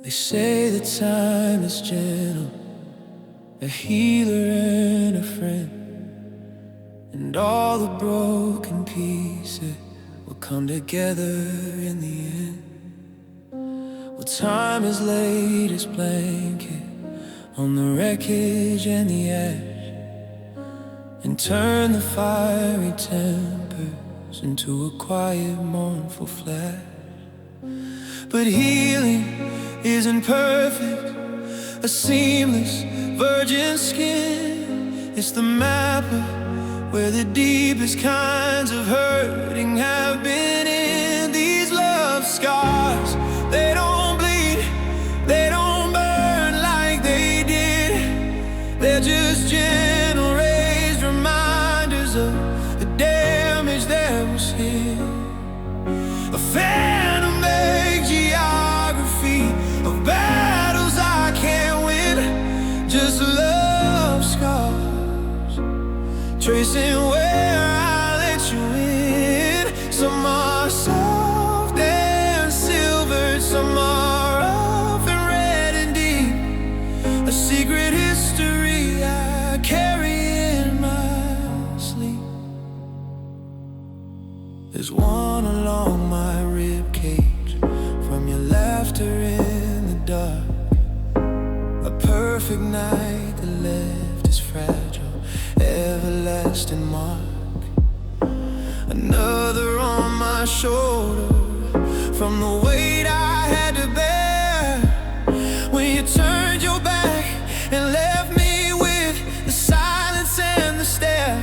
They say that time is gentle, a healer and a friend, and all the broken pieces will come together in the end. Well, time has laid its blanket on the wreckage and the ash, and turned the fiery tempers into a quiet, mournful flash. But healing isn't perfect, a seamless virgin skin. It's the map of where the deepest kinds of hurting have been in. These love scars, they don't bleed, they don't burn like they did. They're just gentle raised reminders of the damage that was hid. A phantom geography of battles I can't win, just love scars, tracing where I let you in. Some are soft and silvered, some are rough and red and deep, a secret history I carry in my sleep. There's one along my rib cage, from your laughter in the dark, a perfect night that left its fragile, everlasting mark. Another on my shoulder, from the weight I had to bear, when you turned your back and left me with the silence and the stare.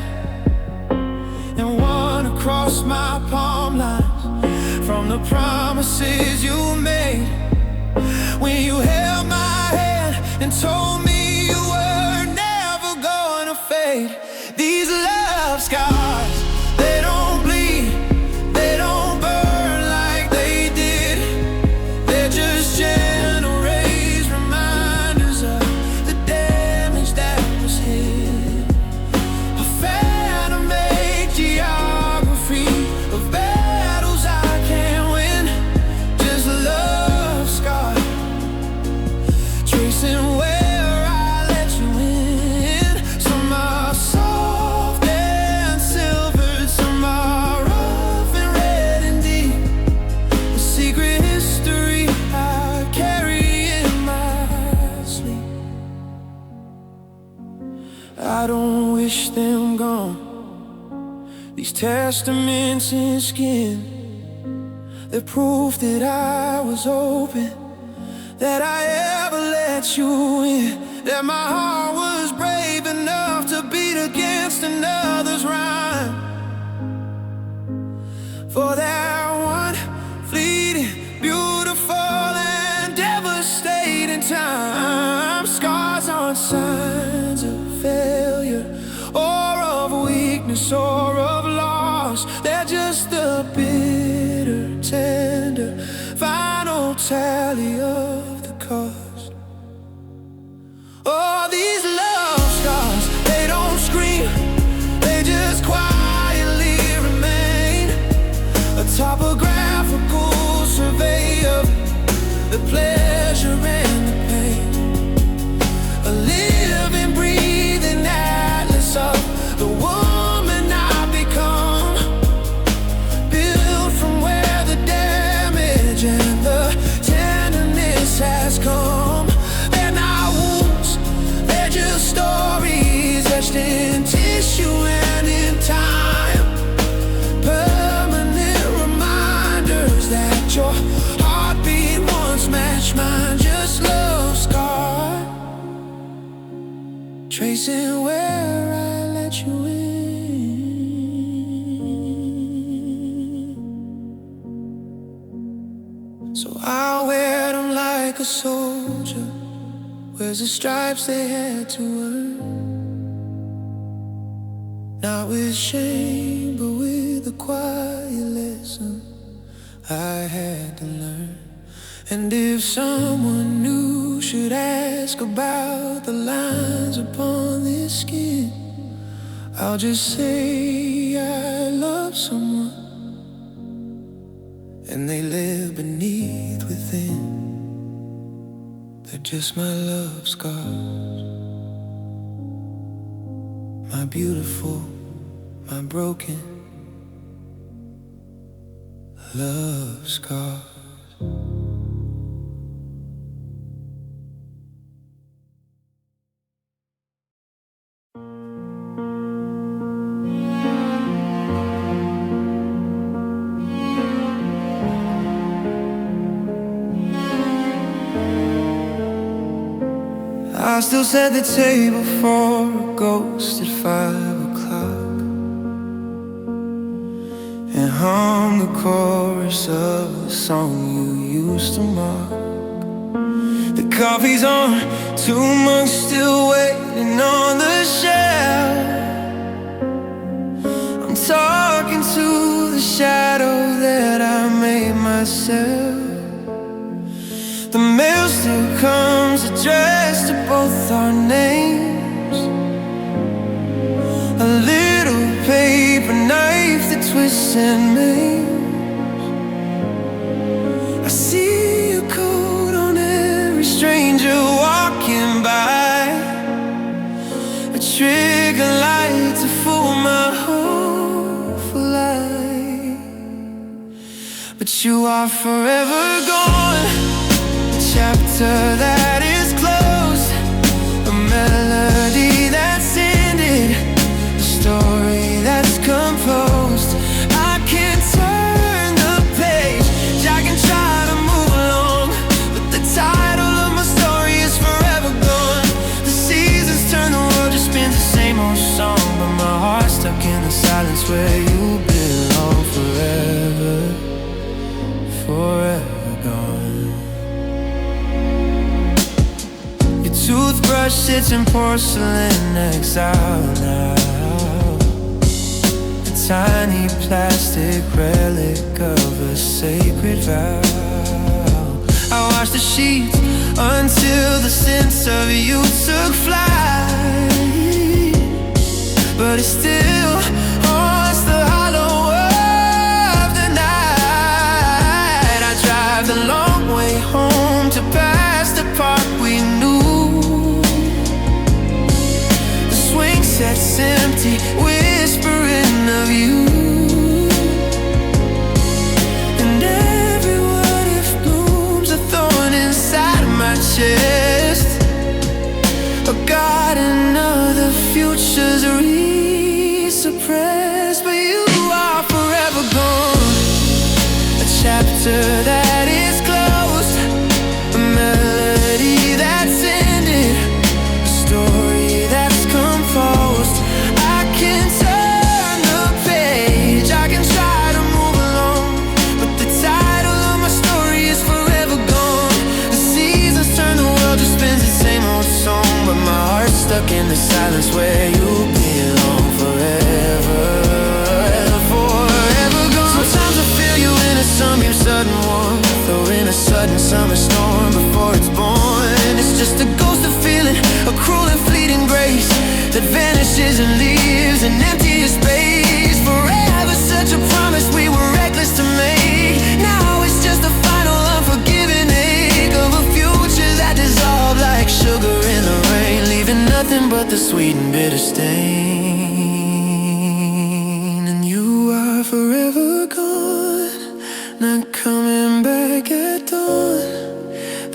And one across my palm lines, from the promises you made, when you held my hand and told me you were never gonna fade. These love scars, they don't bleed, they don't burn like they did. They're just gentle raised reminders of the damage that was hid. A phantom geography of battles I can't win, just love scar, tracing where I let you in. Some are soft and silvered, some are rough and red and deep, a secret history I carry in my sleep. I don't wish them gone, these testaments in skin. They're proof that I was open, that I ever let you in, that my heart was brave enough to beat against another's rhyme. For that one fleeting, beautiful and devastating time. Scars aren't signs of failure or of weakness or of loss. They're just a bitter, tender, final tally of the cost. Oh, these love scars, they don't scream, they just quietly remain. A topographical survey of the pleasure and the pain. A living, breathing atlas of the woman I've become, built from where the damage and the tenderness has come. They're not wounds, they're just stories etched in tissue and in time. Permanent reminders that your heartbeat once matched mine. Just love scar, tracing where I let you in. So I'll wear them like a soldier wears the stripes they had to earn. Not with shame, but with a quiet lesson I had to learn. And if someone new should ask about the lines upon this skin, I'll just say I love someone and they live beneath within. just my love scars, my beautiful, my broken love scars. I still set the table for a ghost at 5 o'clock and hum the chorus of the song you used to mock. The coffee's on, 2 monks still waiting on the shelf. I'm talking to the shadow that I made myself. The mail still comes addressed to both our names. A little paper knife that twists and maims. I see a coat on every stranger walking by, a trigger light to fool my hopeful life. But you are forever gone, chapter that is closed, a melody that's ended, a story that's composed. I can turn the page, I can try to move along, but the title of my story is forever gone. The seasons turn, the world just spins the same old song, but my heart's stuck in the silence where you belong. Forever, forever gone. Toothbrush sits in porcelain exile now, a tiny plastic relic of a sacred vow. I wash the sheets until the sense of you took flight, but it still haunts the hollow of the night. I drive the long way home to pass the park we knew. That's empty, whispering of you. And every what if blooms a thorn inside my chest, a garden of the future's re-suppressed. But you are forever gone, a chapter that is closed, a melody that's ended, a story that's composed. I can turn the page, I can try to move along, but the title of my story is forever gone. The seasons turn, the world just spins the same old song, but my heart's stuck in the silence where you belong. Forever, forever gone. Sometimes I feel you in a sunbeam, sudden warmth, or in a sudden summer storm before it's born. It's just a ghost of feeling, a cruel and fleeting grace that vanishes and leaves an empty space. Forever such a promise we were reckless to make. Now it's just a final unforgiving ache of a future that dissolved like sugar in the rain, leaving nothing but the sweet and bitter stain. And you are forever gone, not coming back at dawn.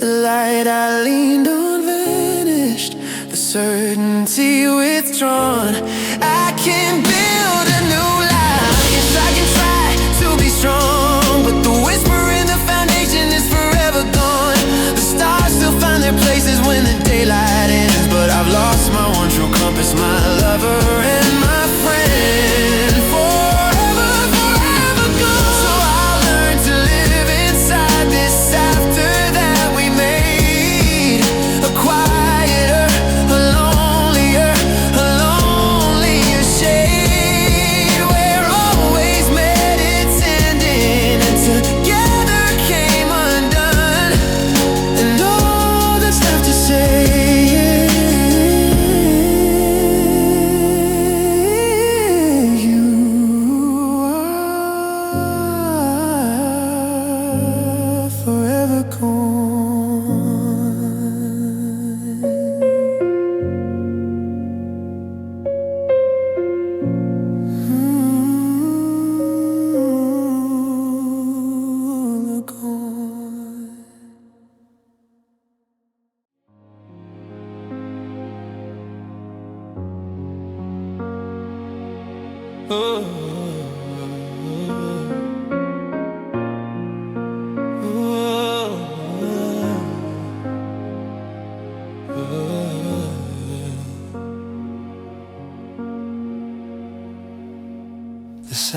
The light I leaned on vanished, the certainty withdrawn. I can build a new life, yes I can try to be strong, but the whisper in the foundation is forever gone. The stars still find their places when the daylight ends, but I've lost my one true compass, my lover and my friend. Forever, forever gone. So I'll learn to live inside this after that we made, a quieter, a lonelier, a lonelier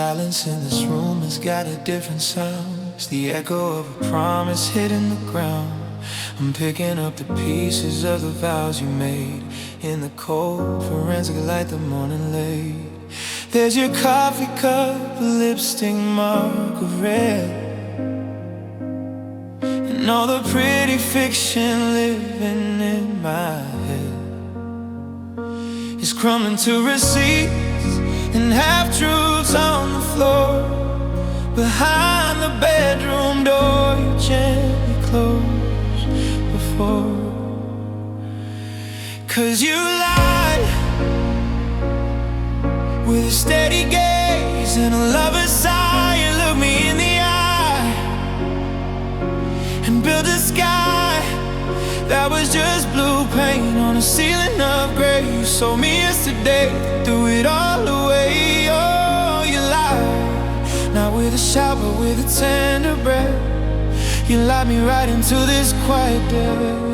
silence in this room has got a different sound. It's the echo of a promise hitting the ground. I'm picking up the pieces of the vows you made in the cold forensic light, the morning late. There's your coffee cup, a lipstick mark of red, and all the pretty fiction living in my head is crumbling to receipts and half-truths on the floor. Behind the bedroom door you gently closed before. 'Cause you lied with a steady gaze and a lover's sigh. You looked me in the eye and built a sky that was just blue paint on a ceiling of gray. You sold me yesterday, threw it all away. Oh, you lied, not with a shout but with a tender breath. You lied me right into this quiet death.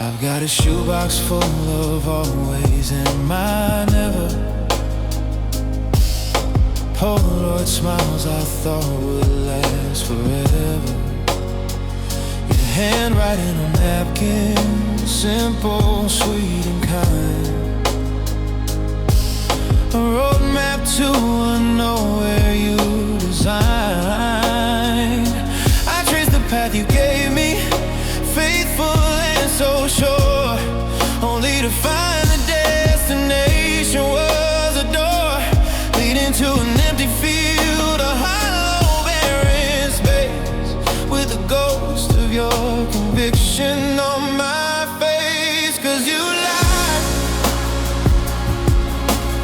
I've got a shoebox full of always and my never, Polaroid smiles I thought would last forever. Your handwriting on napkins, simple, sweet and kind. A roadmap to a nowhere you designed. I traced the path you gave me, faithful and so sure, only to find the destination was a door leading to an empty field, a hollow barren space with the ghost of your conviction on my face. 'Cause you lied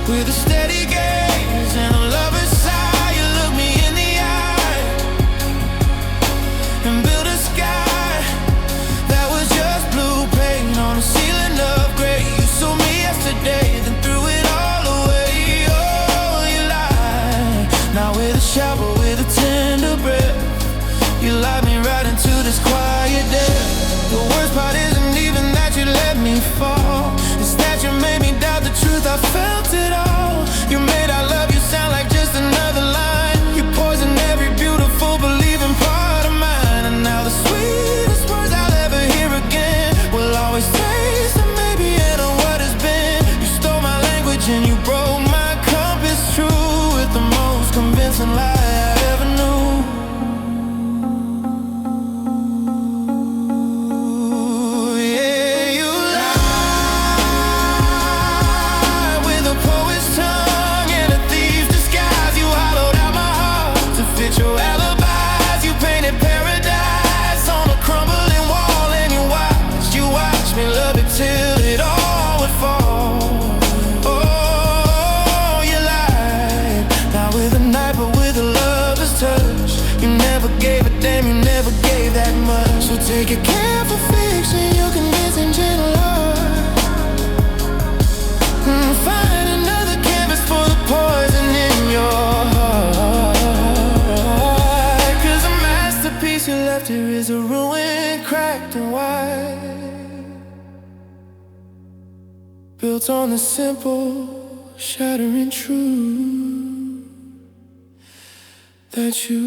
with a steady gaze and a lover's sigh. You looked me in the eye and built a sky that was just blue paint on a ceiling of gray. You saw me yesterday, then threw it all away. Oh, you lied, not with a shout but with a tender breath. You lied me right into this quiet death. The worst part isn't even that you let me fall, it's that you made me doubt the truth. I felt it all. You made I love you sound like just another line. You poisoned every beautiful believing part of mine. And now the sweetest words I'll ever hear again will always taste of maybe and of what has been. You stole my language and you broke my compass true with the most convincing lie I ever knew. So take a careful fix and you can disentangle heart. Find another canvas for the poison in your heart. 'Cause a masterpiece you left here is a ruin, cracked and wide, built on the simple, shattering truth that you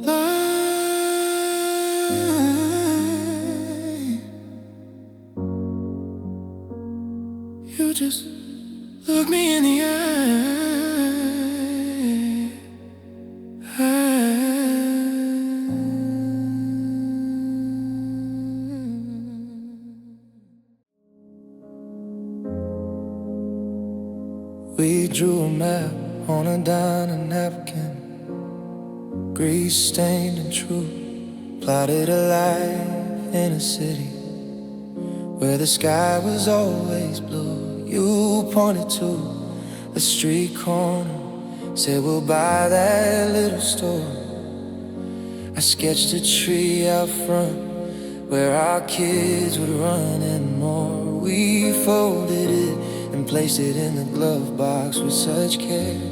love. You just look me in the eye. We drew a map on a diner napkin, grease stained and true, plotted a life in a city where the sky was always blue. You pointed to a street corner, said we'll buy that little store. I sketched a tree out front where our kids would run and more. We folded it and placed it in the glove box with such care.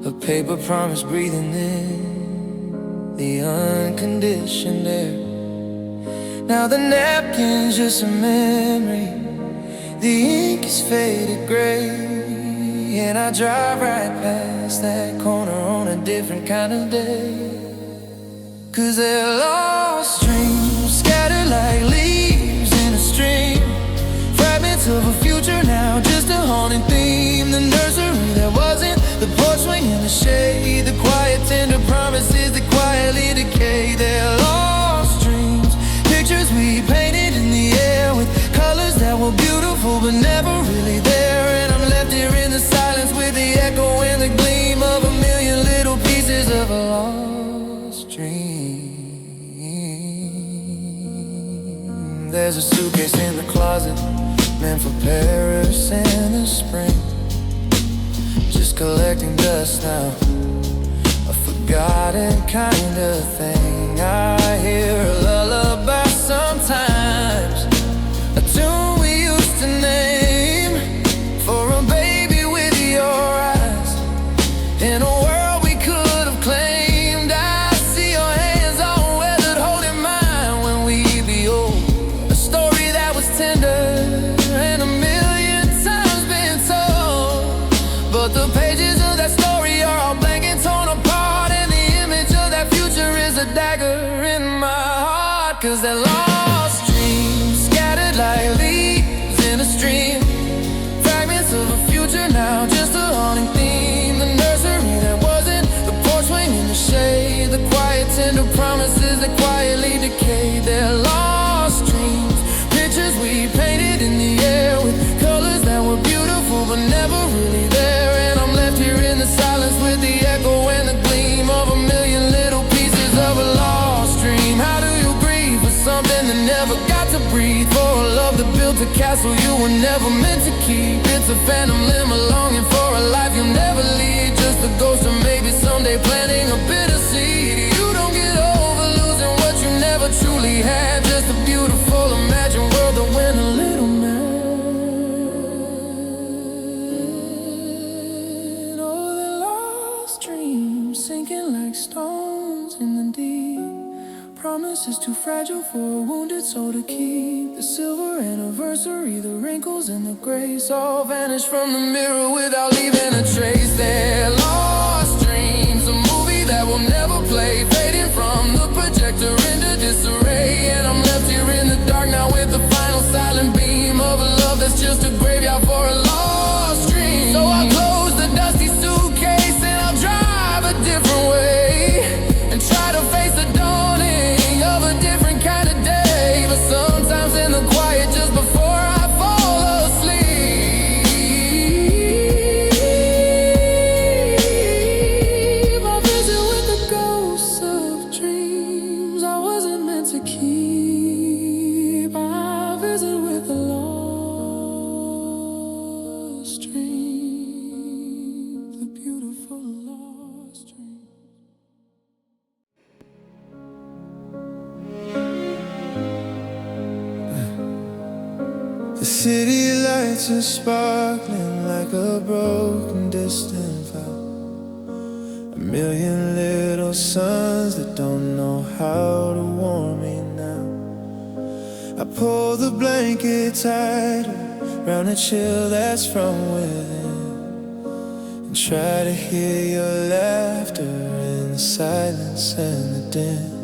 A paper promise breathing in the unconditioned air. Now the napkin's just a memory, the ink is faded gray, and I drive right past that corner on a different kind of day. 'Cause they're lost dreams, scattered like leaves in a stream, fragments of a future now, just a haunting theme. The nursery that wasn't, the porch swing in the shade, the quiet tender promises that quietly decay. They're lost dreams, pictures we painted in the air with colors that were beautiful but never really there. And I'm left here in the silence with the echo and the gleam of a million little pieces of a lost dream. There's a suitcase in the closet, meant for Paris in the spring, just collecting dust now, a forgotten kind of thing. I hear a lullaby sometimes, a tune we used to name, for a baby with your eyes, in a world we could have claimed. I see your hands all weathered holding mine when we be old, a story that was tender and a million times been told, but the pages of that story are all blank and torn apart, and the image of that future is a dagger in my heart. 'Cause they're lost dreams, scattered like leaves in a stream, fragments of a future now, just a haunting theme. The nursery that wasn't, the porch swing in the shade, the quiet tender promises that quietly decay. They're lost dreams, pictures we painted in the air with colors that were beautiful but never really there. And I'm left here in the silence with the echo and the gleam of a million little pieces of a lost dream. How do you grieve for something that never got to breathe, for a love that built a castle you were never meant to keep? It's a phantom limb, a longing for a life you'll never lead, just a ghost of maybe someday planting a bitter seed. You don't get over losing what you never truly had, just a beautiful imagined world that went a little mad. Oh, the lost dreams sinking like stones in the deep, promises too fragile for a wounded soul to keep. The silver anniversary, the wrinkles and the grace all vanish from the mirror without leaving a trace. They're lost dreams, a movie that will never play, fading from the projector into disarray. And I'm left here in the dark now with the final silent beam of a love that's just a graveyard for a lost dream. So I'll close the dusty suitcase and I'll drive a different way, and try to face the dawning of a different kind of day. But sometimes in the quiet just before I fall asleep, I visit with the ghosts of dreams I wasn't meant to keep. I visit with the lost dreams, the beautiful lost dreams. The city lights are sparkling like a broken distant vow, a million little suns that don't know how to warm me now. I pull the blanket tighter round the chill that's from within, and try to hear your laughter in the silence and the din.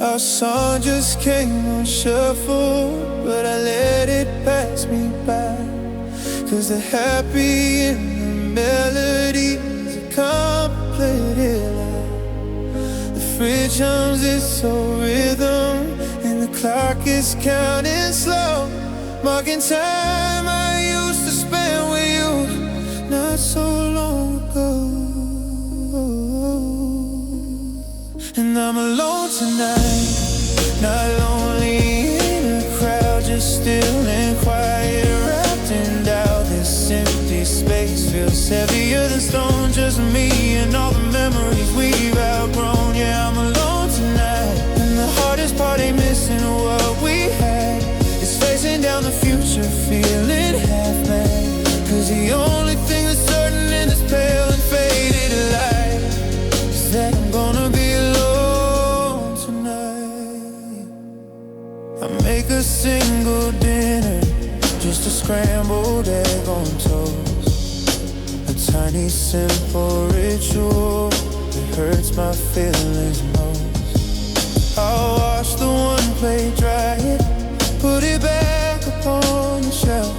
Our song just came on shuffle, but I let it pass me by, 'cause the happy in the melody is a complicated lie. The fridge hums its old rhythm, and the clock is counting slow, marking time I used to spend with you not so long ago. And I'm alone tonight, not lonely in a crowd, just still and quiet, wrapped in doubt. This empty space feels heavier than stone, just me and all the memories we've outgrown. Yeah, I'm alone tonight, and the hardest part ain't missing what we had, it's facing down the future, feeling half mad. 'Cause the only thing that's certain in this pale and faded light is that I'm gonna be alone tonight. tiny simple ritual that hurts my feelings most. I'll wash the one plate, dry it, put it back upon the shelf.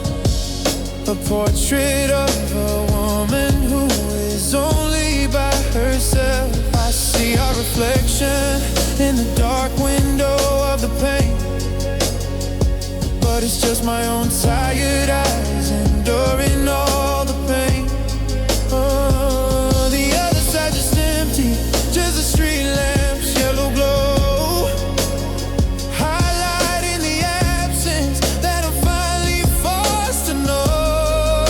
A portrait of a woman who is only by herself. I see our reflection in the dark window of the pain, but it's just my own tired eyes enduring all the pain. Oh, the other side just empty, just the street lamps, yellow glow, highlighting the absence that I'm finally forced to know.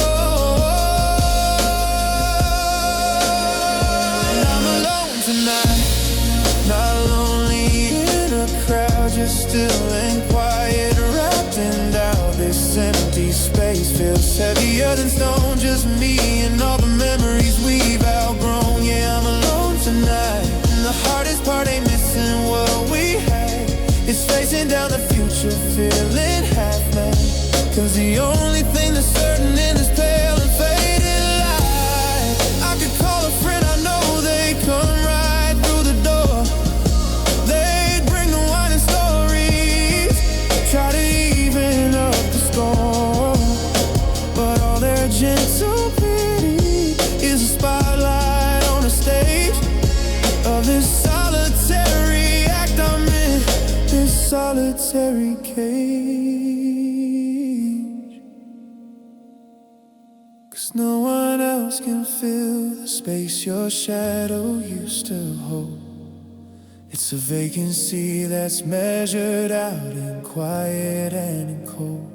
And I'm alone tonight, not lonely in a crowd, just still and quiet, wrapped in doubt. This empty space feels heavier than stone, just me and all the memories we've outgrown. Yeah, I'm alone tonight, and the hardest part ain't missing what we had. It's facing down the future, feeling half-mad, 'cause the only thing that's certain in this pale and faded light. I could call a friend, I know they come right through the door. They'd bring the wine and stories, try to even up the score, but all their gentle pity is a spotlight on the stage of this solitary act I'm in, this solitary cage. 'Cause no one else can fill the space your shadow used to hold. It's a vacancy that's measured out in quiet and in cold.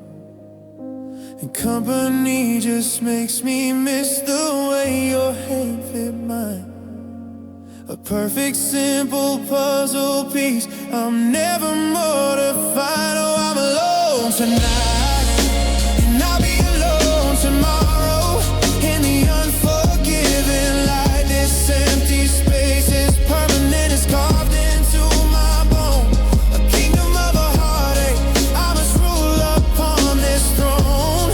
And company just makes me miss the way your hand fit mine. A perfect simple puzzle piece I'm never mortified. Oh, I'm alone tonight, and I'll be alone tomorrow. In the unforgiving light, this empty space is permanent, it's carved into my bone. A kingdom of a heartache, I must rule upon this throne.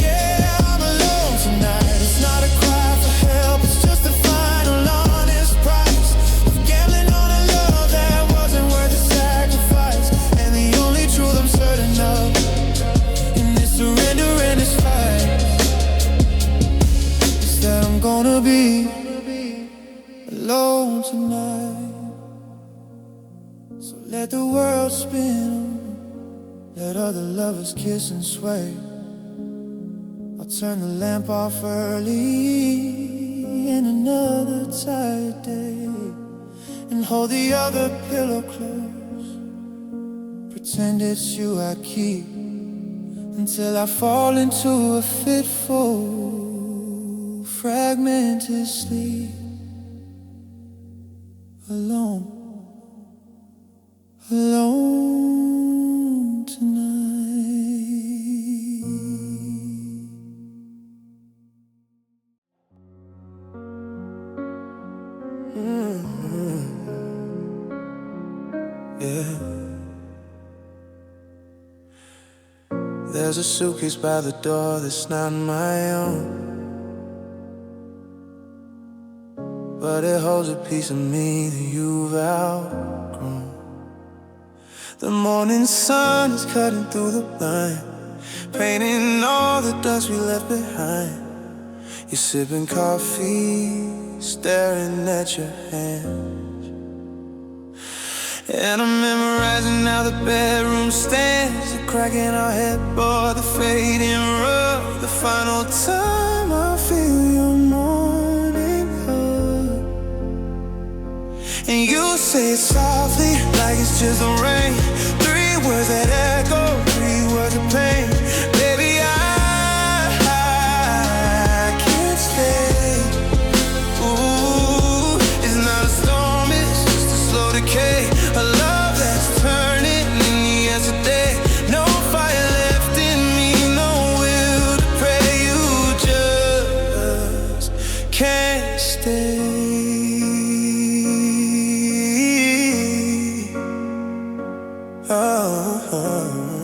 Yeah, I'm alone tonight, it's not a cry for help, it's just a final honest price of gambling on a love that wasn't worth the sacrifice. And the only truth I'm certain of in this surrender and this fight is that I'm gonna be alone tonight. So let the world spin, let other lovers kiss and sway. I'll turn the lamp off early in another tired day, and hold the other pillow close, pretend it's you I keep, until I fall into a fitful, fragmented sleep. Alone, alone tonight. Yeah. There's a suitcase by the door that's not my own, but it holds a piece of me that you've outgrown. The morning sun is cutting through the blind, painting all the dust we left behind. You're sipping coffee, staring at your hands, and I'm memorizing how the bedroom stands, the crack in our headboard, the fading rug, the final time I feel your morning hug. And you say it softly, like it's just the rain. 3 words that echo, 3 words of pain. Baby, I can't stay. Ooh, it's not a storm, it's just a slow decay. A love that's turning into yesterday. No fire left in me, no will to pray. You just can't stay. Oh.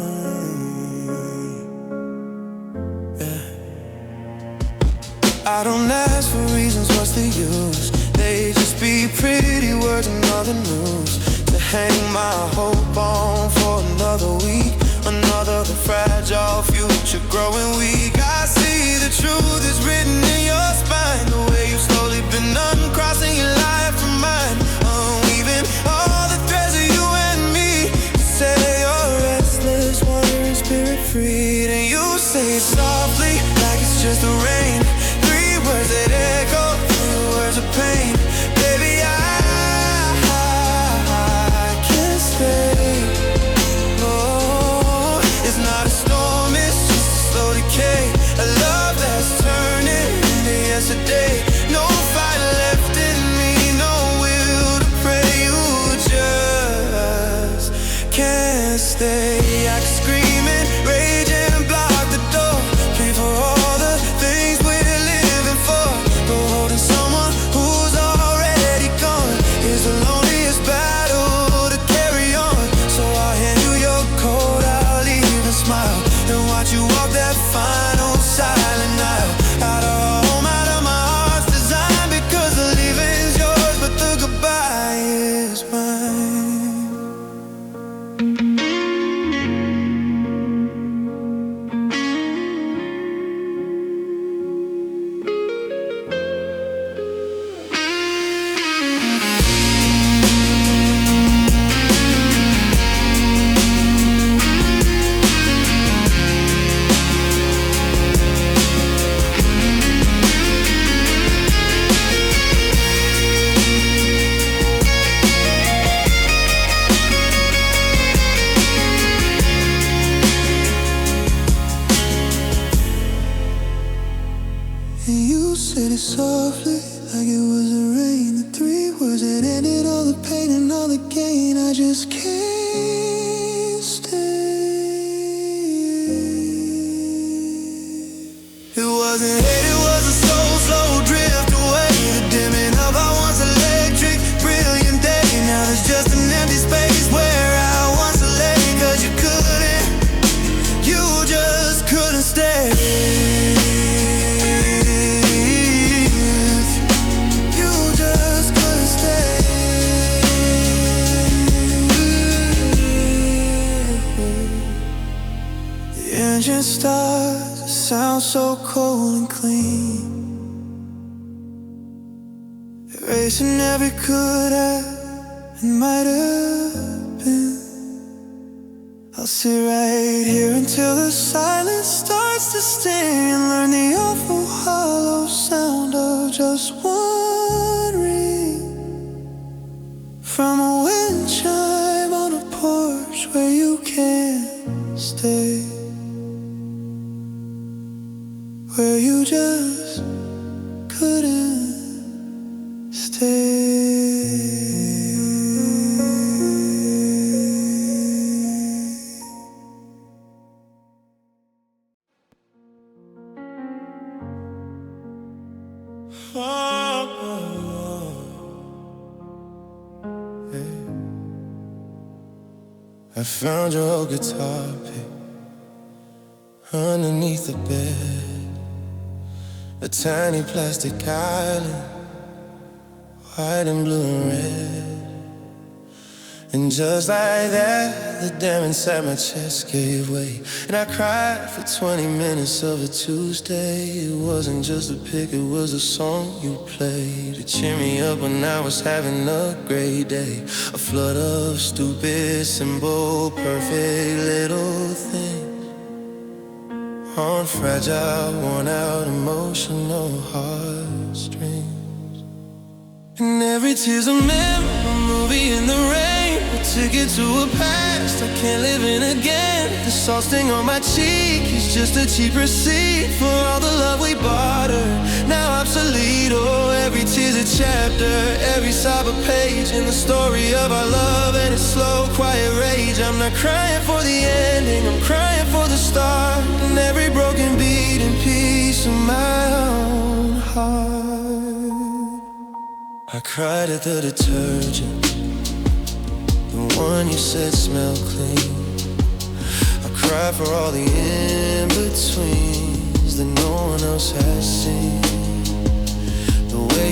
I don't ask for reasons, what's the use? They just be pretty words and nothing news to hang my hope on for another week, another fragile future growing weak. I see the truth is written in your spine, the way you've slowly been uncrossing your life from mine, unweaving all the threads of you and me. You say you're restless, wandering, spirit freed, and you say it softly like it's just the rain. Three words that echo, three words of pain. Baby, I can't stay. Oh, it's not a storm, it's just a slow decay. A love that's turning into yesterday. No fight left in me, no will to pray. You just can't stay. I can scream and rage and block the door, plead for all the things we're living for, but holding someone who's already gone is the loneliest battle to carry on. So I'll hand you your coat, I'll even smile and watch you walk that final silent aisle. Out of home, out of my heart's design, because the leaving's yours, but the goodbye is mine. And you said it softly, like it was the rain. The three words that ended all the pain and all the gain. I just can't stay. It wasn't hate, it was a soul slow drift away. The dimming of our once electric, brilliant day. Now there's just an empty space where I once lay. Cause you just couldn't stay. Engine starts, it sounds so cold and clean, erasing every could have and might have been. I'll sit right here until the silence starts to sting, and learn the awful hollow sound of just one ring from a wind chime on a porch where you can't stay, where you just couldn't stay. I found your old guitar pick underneath the bed, a tiny plastic island, white and blue and red. And just like that, the damn inside my chest gave way, and I cried for 20 minutes of a Tuesday. It wasn't just a pick, it was a song you played to cheer me up when I was having a great day. A flood of stupid, simple, perfect little things on fragile, worn out, emotional heartstrings. And every tear's a memory, a movie in the rain, a ticket to a past I can't live in again. The salt sting on my cheek is just a cheap receipt for all the love we bartered, now obsolete. Oh, every tear's a chapter, every sob a page in the story of our love and its slow, quiet rage. I'm not crying for the ending, I'm crying for the start, and every broken beat and piece of my own heart. I cried at the detergent, the one you said smelled clean. I cried for all the in-betweens that no one else has seen.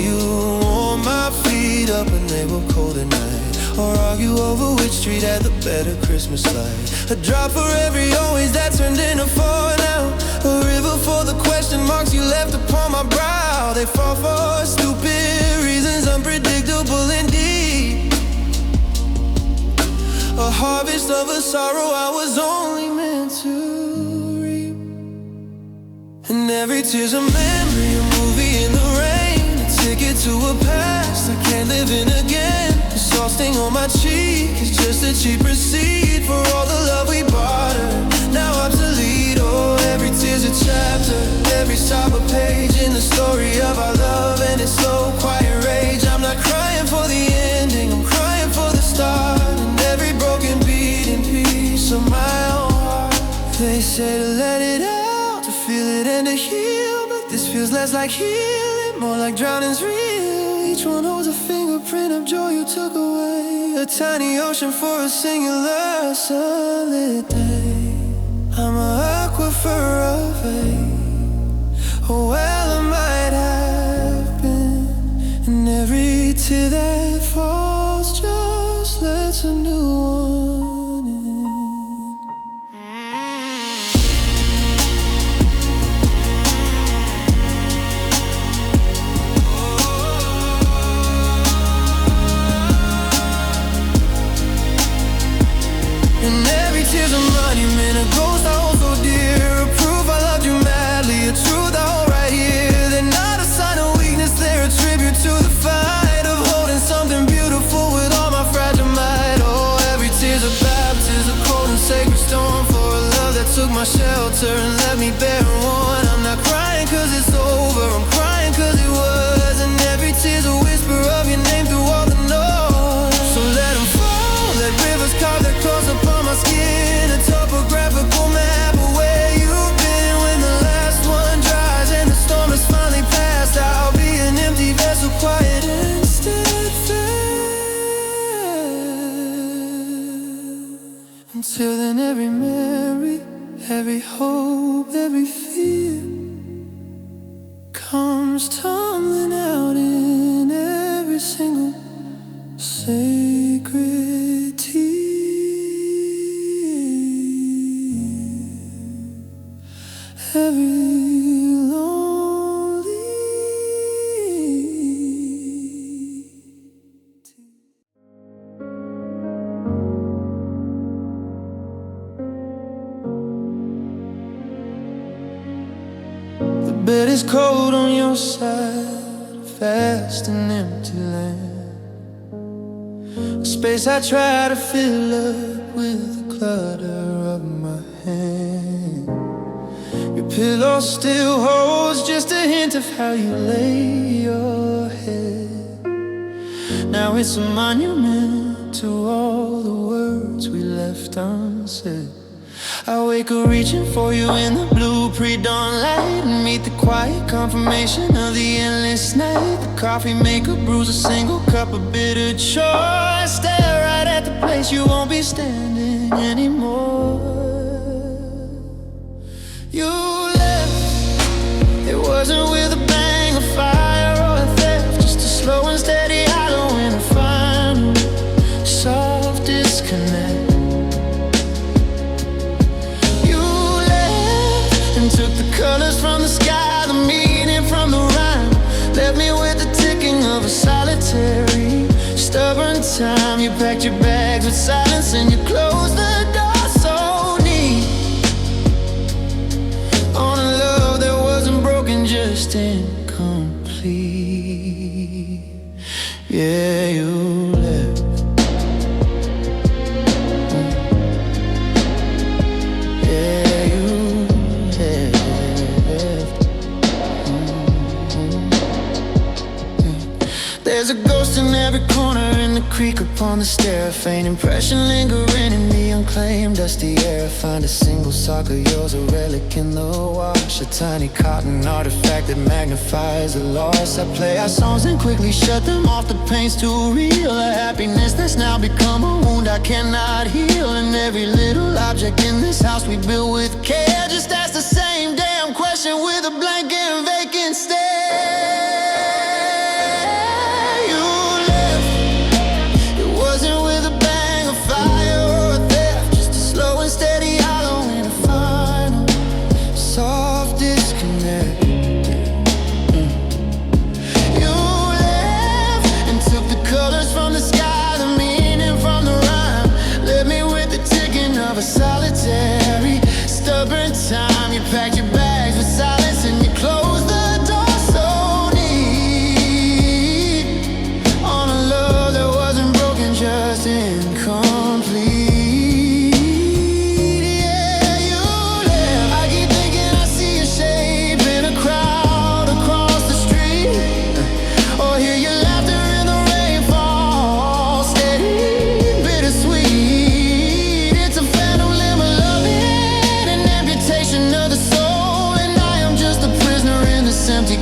you warm my feet up when they were cold at night, or argue over which street had the better Christmas light. A drop for every always that turned into for now, a river for the question marks you left upon my brow. They fall for stupid reasons, unpredictable indeed. A harvest of a sorrow I was only meant to reap. And every tear's a memory, a movie in the rain, a ticket to a past I can't live in again. The soft sting on my cheek is just a cheap receipt for all the love we bartered, now obsolete. Oh, every tear's a chapter, every sob a page in the story of our love and its slow, quiet rage. I'm not crying for the ending, I'm crying for the start, and every broken beating piece of my own heart. They say to let it out, to feel it and to heal, but this feels less like healing, more like drowning's real. Each one holds a fingerprint of joy you took away, a tiny ocean for a singular sunlit day. I'm an aquifer of a well I might have been, and every tear that falls just lets a new one in. And every tear's a monument, a ghost I hold so dear, a proof I loved you madly, a truth I hold right here. They're not a sign of weakness, they're a tribute to the fight of holding something beautiful with all my fragile might. Oh, every tear's a baptism, a cold and sacred storm for a love that took my shelter and left me bare and worn. I'm not crying cause it's over, I'm crying cause it was. And every tear's a whisper of your name through all the noise. So let them fall, let rivers carve their cross upon my skin, a topographical map of where you've been. When the last one dries and the storm has finally passed, I'll be an empty vessel, quiet and steadfast. Until then, every memory, every hope, every fear comes tumbling out in every single sacred tear. Every lonely The bed is cold on your side, vast and empty land, a space I try to fill up with the clutter of my hand. Your pillow still holds just a hint of how you lay your head. Now it's a monument to all the words we left unsaid. I wake up reaching for you in the blue pre-dawn light, and meet the quiet confirmation of the endless night. The coffee maker brews a single cup of bitter joy. Stare right at the place you won't be standing anymore. You left, it wasn't with a bang, a fire, or a theft, just a slow and steady hollow in a final soft disconnect. You left and took the colors from the sky, the meaning from the rhyme, left me with the ticking of a solitary, stubborn time. You packed your bags with silence and you closed the door so neat, on a love that wasn't broken, just incomplete. Yeah, you left. Yeah, you left. There's a ghost in every corner, in the creek, upon the stair, a faint impression lingering in the unclaimed dusty air. I find a single sock of yours, a relic in the wash, a tiny cotton artifact that magnifies the loss. I play our songs and quickly shut them off, the pain's too real, a happiness that's now become a wound I cannot heal. And every little object in this house we built with care just asks the same damn question with a blank and vacant stare.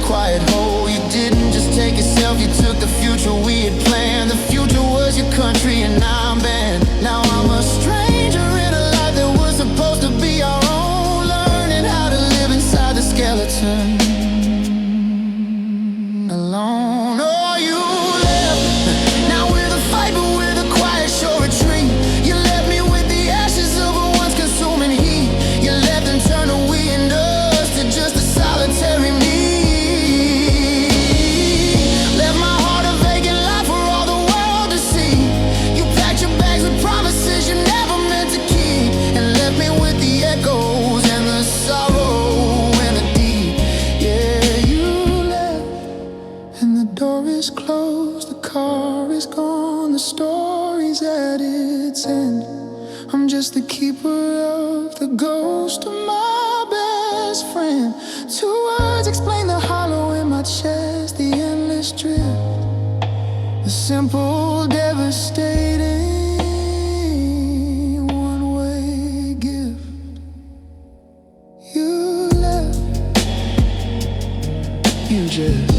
quiet hole. You didn't just take yourself, you took the future we had planned. The future was your country and now I'm banned. Now I'm a stranger in a life that was supposed to be our own, learning how to live inside the skeleton alone. Oh, you left, now we're the fight, but we're the quiet, sure retreat. You left me with the ashes of a once consuming heat. You left and turned the we and us to just a solitary me. Left my heart a vacant lot for all the world to see. You packed your bags with promises you never meant to keep, and left me with the echoes and the sorrow and the deep. Yeah, you left and the door is closed, the car is gone, the story's at its end. I'm just the keeper of the ghost of my best friend. Two words explain the hollow in my chest, the endless drift, the simple devastating one-way gift. You left, you just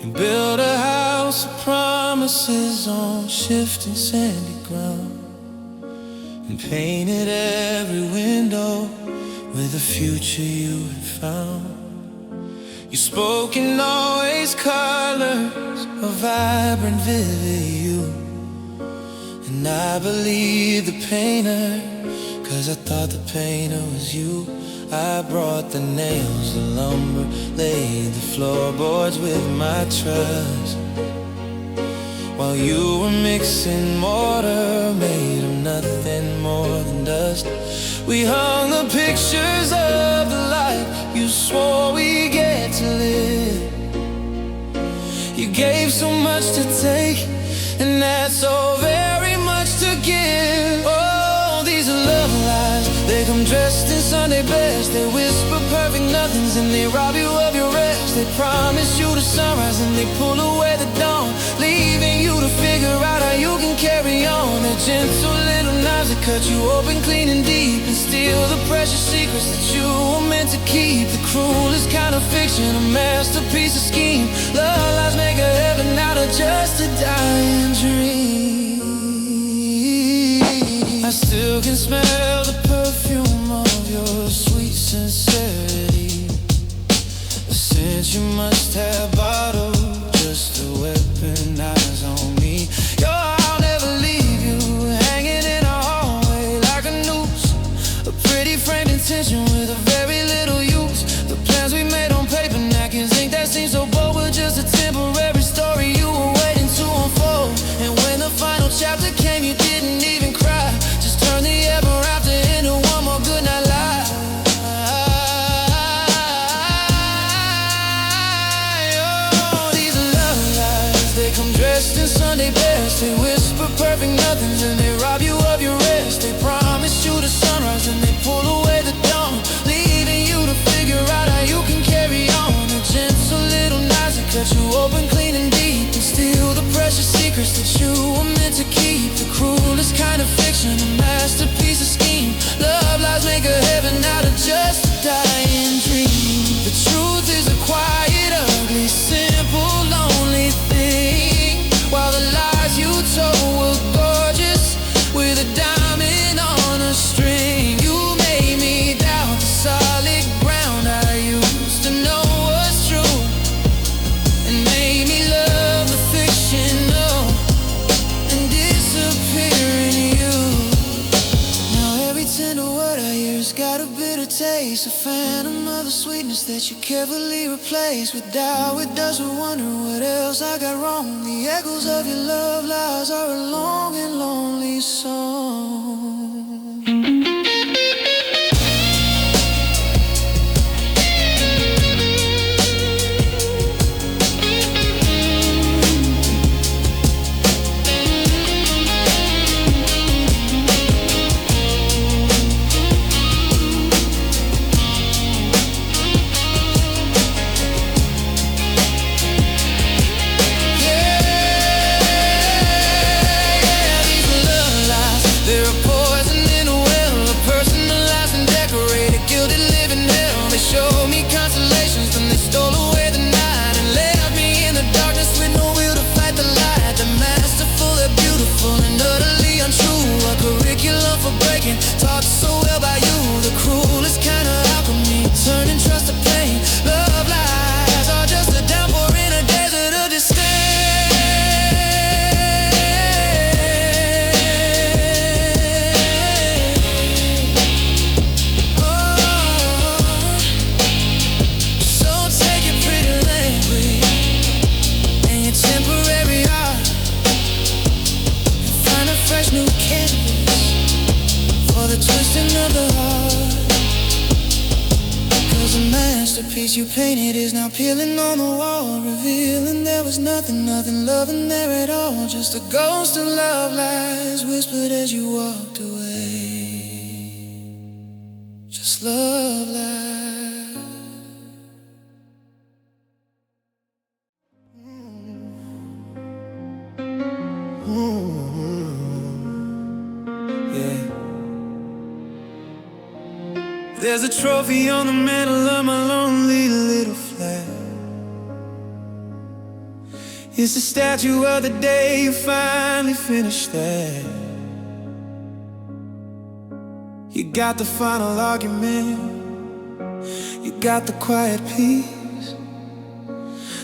You built a house of promises on shifting sandy ground, and painted every window with a future you had found. You spoke in always colors, a vibrant, vivid you. And I believed the painter, 'cause I thought the painter was you. I brought the nails, the lumber, laid the floorboards with my trust, while you were mixing mortar, made of nothing more than dust. We hung the pictures of the life you swore we get to live. You gave so much to take, and that's so very much to give. Oh, these are love lies, they come dressed in Sunday best. They whisper perfect nothings and they rob you of your rest. They promise you the sunrise and they pull away the dawn, leaving you to figure out how you can carry on. They're gentle little knives that cut you open clean and deep, and steal the precious secrets that you were meant to keep. The cruelest kind of fiction, a masterpiece of scheme. Love lies make a heaven out of just a dying dream. I still can smell the perfume of your sweet sincerity, a scent you must have bottled just to weaponize on me. I'll never leave you, hanging in a hallway like a noose, a pretty framed intention with a very little use. The plans we made on paper napkins, think that seems so bold, but just a temporary story you were waiting to unfold. And when the final chapter came, you didn't even cry, just turn the ever after into one more good night lie. Oh, these are love lies, they come dressed in Sunday best. They whisper perfect nothings and they rob you of your rest. They promise you the sunrise and they pull away the dawn, leaving you to figure out how you can carry on. The gentle little knives that cut you open clean and deep, and steal the precious secrets that you were meant to keep. The cruelest kind of fiction, a masterpiece of scheme. Love lies make a heaven out of just a dying dream. The truth is a quiet, ugly, simple, lonely thing, while the lies you told were gorgeous, with a diamond on a string. You made me doubt the solid ground I used to know was true, and made me love the fictional and disappear. face, a phantom of the sweetness that you carefully replace with doubt, with doubts, with wondering what else I got wrong. The echoes of your love lies are a long and lonely song. Taught so well by you, the cruelest kind of alchemy, turning trust to pain. Love lies are just a downpour in a desert of despair. Oh, so take your pretty language and your temporary art and find a fresh new canvas for the twisting of the heart. 'Cause the masterpiece you painted is now peeling on the wall, revealing there was nothing loving there at all. Just a ghost of love lies whispered as you walked away. Just love lies. Yeah. There's a trophy on the mantle of my lonely little flat. It's a statue of the day you finally finished that. You got the final argument, you got the quiet peace,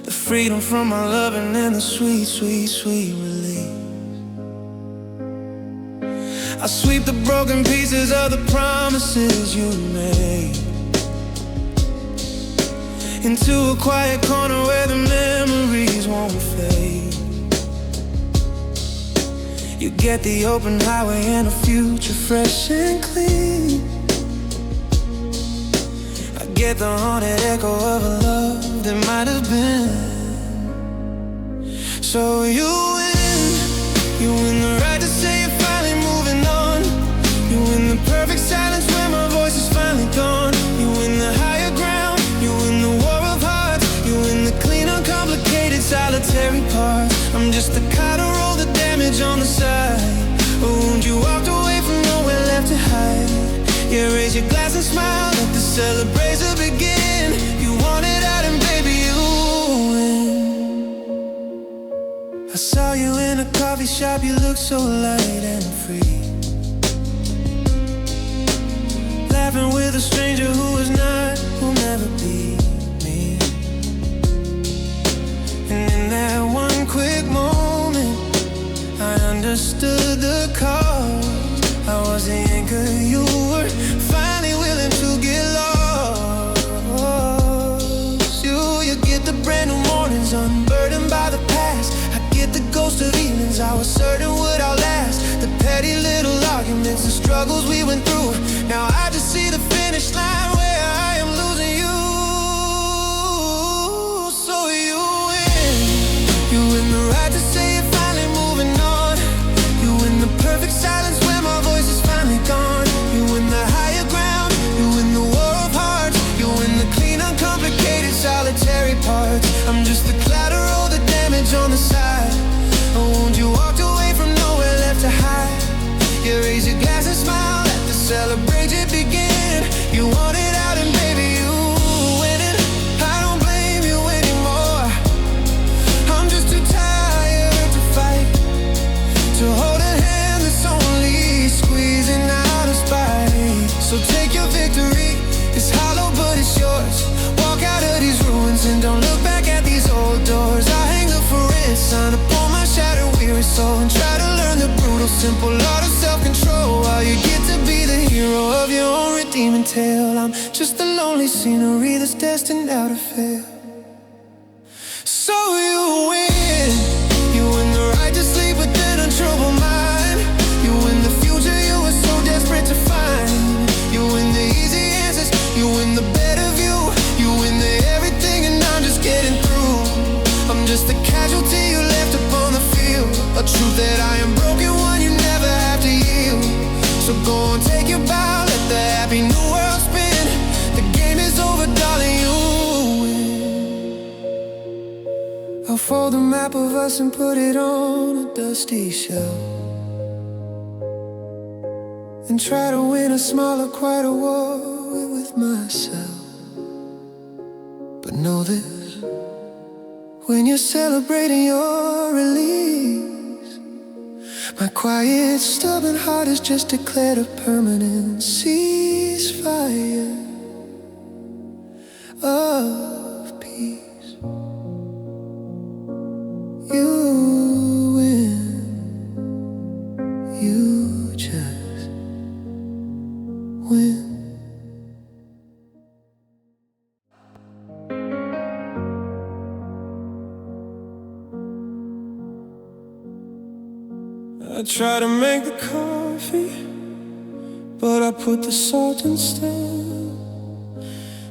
the freedom from my loving and the sweet, sweet, sweet release. I sweep the broken pieces of the promises you made into a quiet corner where the memories won't fade. You get the open highway and a future fresh and clean. I get the haunted echo of a love that might have been. So you win the right to say you're finally moving on. You win the perfect silence when my voice is finally gone. You win the higher ground, you win the war of hearts. You win the clean, uncomplicated, solitary part. I'm just the card to roll the damage on the side. A wound you walked away from, nowhere left to hide. You raise your glass and smile, let the celebration begin. You want it out and baby you win. I saw you in a coffee shop, you look so light and free, laughing with a stranger who is not, will never be me. And in that one quick moment, I understood the cause. I was the anchor, you were finally willing to get lost. You get the brand new mornings unburdened by the past. I get the ghost of evenings I was certain would outlast. The petty little arguments, the struggles we went through. Now I just see the finish line where I am losing you. So you win the right to say you're finally moving on. You win the perfect silence when my voice is finally gone. You win the higher ground, you win the war of hearts. You win the clean, uncomplicated, solitary parts. I'm just the cloud to roll the damage on the side. A wound you walked away from, nowhere left to hide. You raise your glass and smile, let the celebration begin. You want it out and baby you win it. I don't blame you anymore. I'm just too tired to fight, to hold a hand that's only squeezing out of spite. So take your victory, it's hollow but it's yours. Walk out of these ruins and don't look back at these old doors. I hang up for it, sign upon my shattered weary soul, and try to learn the brutal simple art of self-control, while you get to be the hero of your own return. demon tale. I'm just a lonely scenery that's destined now to fail. So you win. You win the right to sleep with an untroubled mind. You win the future you were so desperate to find. You win the easy answers. You win the better view. You win the everything and I'm just getting through. I'm just a casualty you left upon the field. A truth that I am broken one you never have to yield. So go on, take your bow, let the happy new world spin. The game is over, darling, you win. I'll fold a map of us and put it on a dusty shelf, and try to win a smaller, quieter war with myself. But know this, when you're celebrating your release, my quiet, stubborn heart has just declared a permanent ceasefire of peace. You win, you just win. I try to make the coffee, but I put the salt instead.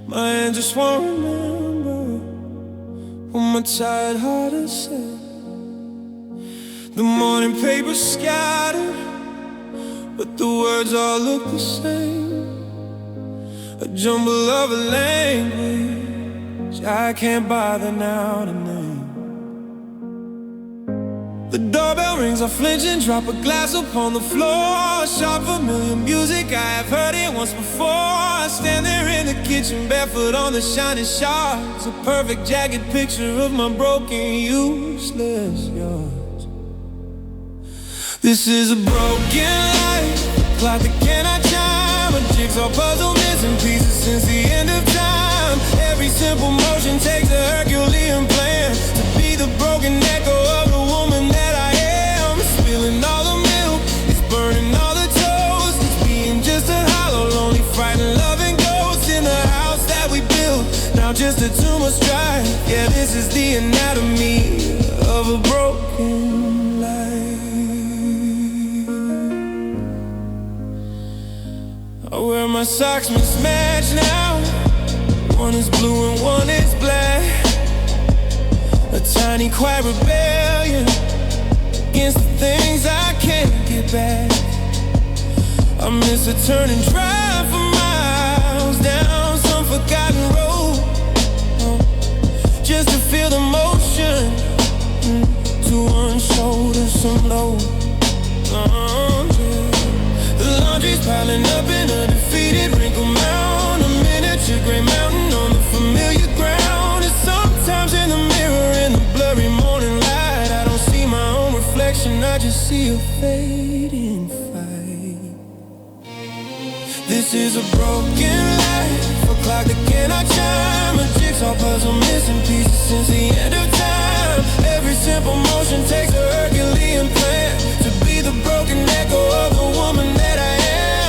My hand just won't remember what my tired heart has said. The morning paper's scattered, but the words all look the same. A jumble of a language I can't bother now to name. The doorbell rings, I flinch and drop a glass upon the floor. Sharp familiar music, I have heard it once before. I stand there in the kitchen, barefoot on the shining shards. A perfect jagged picture of my broken, useless yours. This is a broken life, a clock that cannot chime, a jigsaw puzzle missing pieces since the end of time. Every simple motion takes a Herculean plan to be the broken echo of the woman that I am. Spilling all the milk, it's burning all the toast. It's being just a hollow, lonely, frightened, loving ghost in the house that we built. Now just a tomb of strife. Yeah, this is the anatomy of a broken life. I wear my socks mismatched now. One is blue and one is black. A tiny quiet rebellion against the things I can't get back. I miss a turn and drive for miles down some forgotten road, just to feel the motion, to unshoulder some load. The laundry's piling up in a defeated wrinkle mound, a miniature gray mountain on the familiar ground. And sometimes in the mirror, in the blurry morning light, I don't see my own reflection, I just see a fading fight. This is a broken life, a clock that cannot chime, a jigsaw puzzle missing pieces since the end of time. Every simple motion takes a Herculean plan to be the broken echo of the woman that I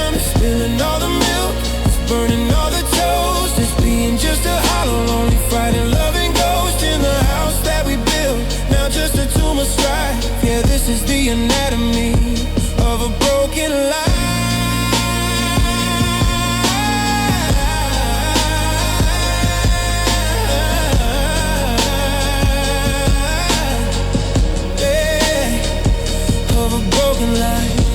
am. It's spilling all the milk, it's burning all the toast. It's being just a hollow, lonely, frightened, loving ghost in the house that we built. Now just a tomb of strife. Yeah, this is the anatomy of a broken life.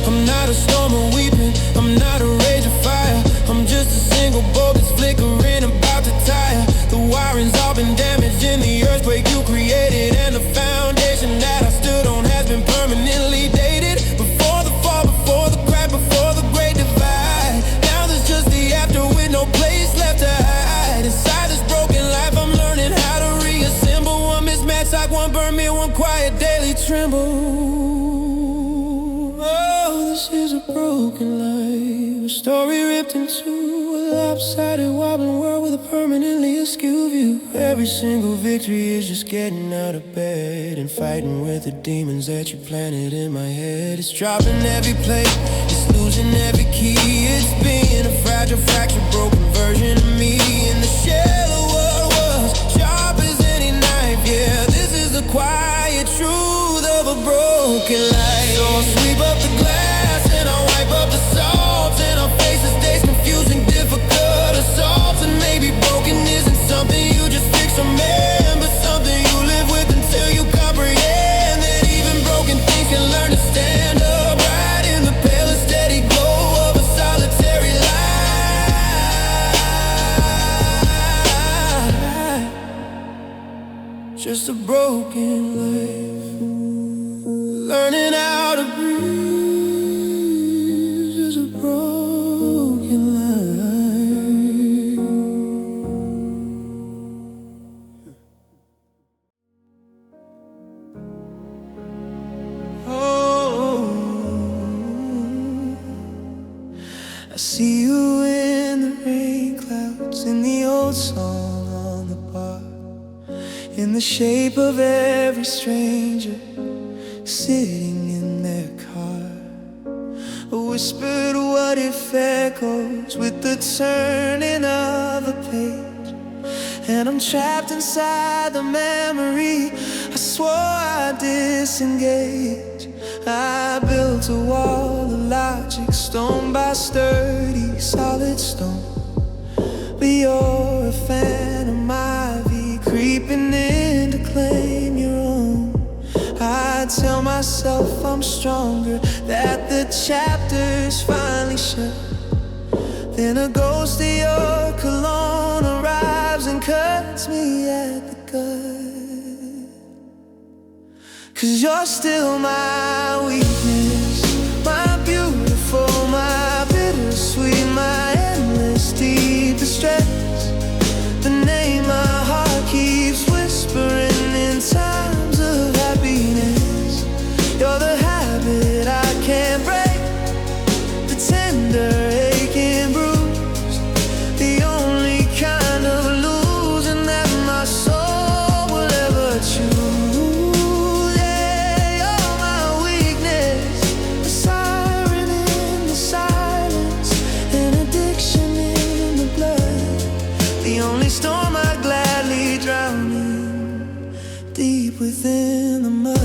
I'm not a storm of weeping, I'm not a rage of fire. I'm just a single bulb that's flickering, about to tire. The wiring's all been damaged in the earthquake you created, and the foundation that I stood on has been permanently dated. Before the fall, before the crack, before the great divide. Now there's just the after with no place left to hide. Inside this broken life I'm learning how to reassemble. One mismatched sock, one burn me, one quiet daily tremble. This is a broken life, a story ripped into a lopsided, wobbling world with a permanently askew view. Every single victory is just getting out of bed and fighting with the demons that you planted in my head. It's dropping every plate, it's losing every key. It's being a fragile such a fractured, broken version of me. And the shell of what was, sharp as any knife. Yeah, this is the quiet truth of a broken life. So I'll sweep up the glass and I'll wipe up the salt, and I'll face the days confusing, difficult assaults. And maybe broken isn't something you just fix or mend, but something you live with until you comprehend that even broken things can learn to stand upright in the pale and steady glow of a solitary life. Just a broken life, learning how to breathe. Just a broken life. Oh, I see you in the rain clouds, in the old song on the bar, in the shape of every stranger sitting in their car. A whispered what if echoes with the turning of a page, and I'm trapped inside the memory I swore I'd disengage. I built a wall of logic, stone by sturdy, solid stone. But you're a phantom ivy creeping in to claim your own. I tell myself I'm stronger, that the chapter's finally shut. Then a ghost of your cologne arrives and cuts me at the gut. 'Cause you're still my weakness, my beautiful, my bittersweet, my endless deep distress. The name my heart keeps whispering in times of happiness. You're the habit I can't break, the tender aching bruise, the only kind of losing that my soul will ever choose. Yeah, you're my weakness, the siren in the silence, an addiction in the blood, the only storm I gladly drown in, deep within the mud.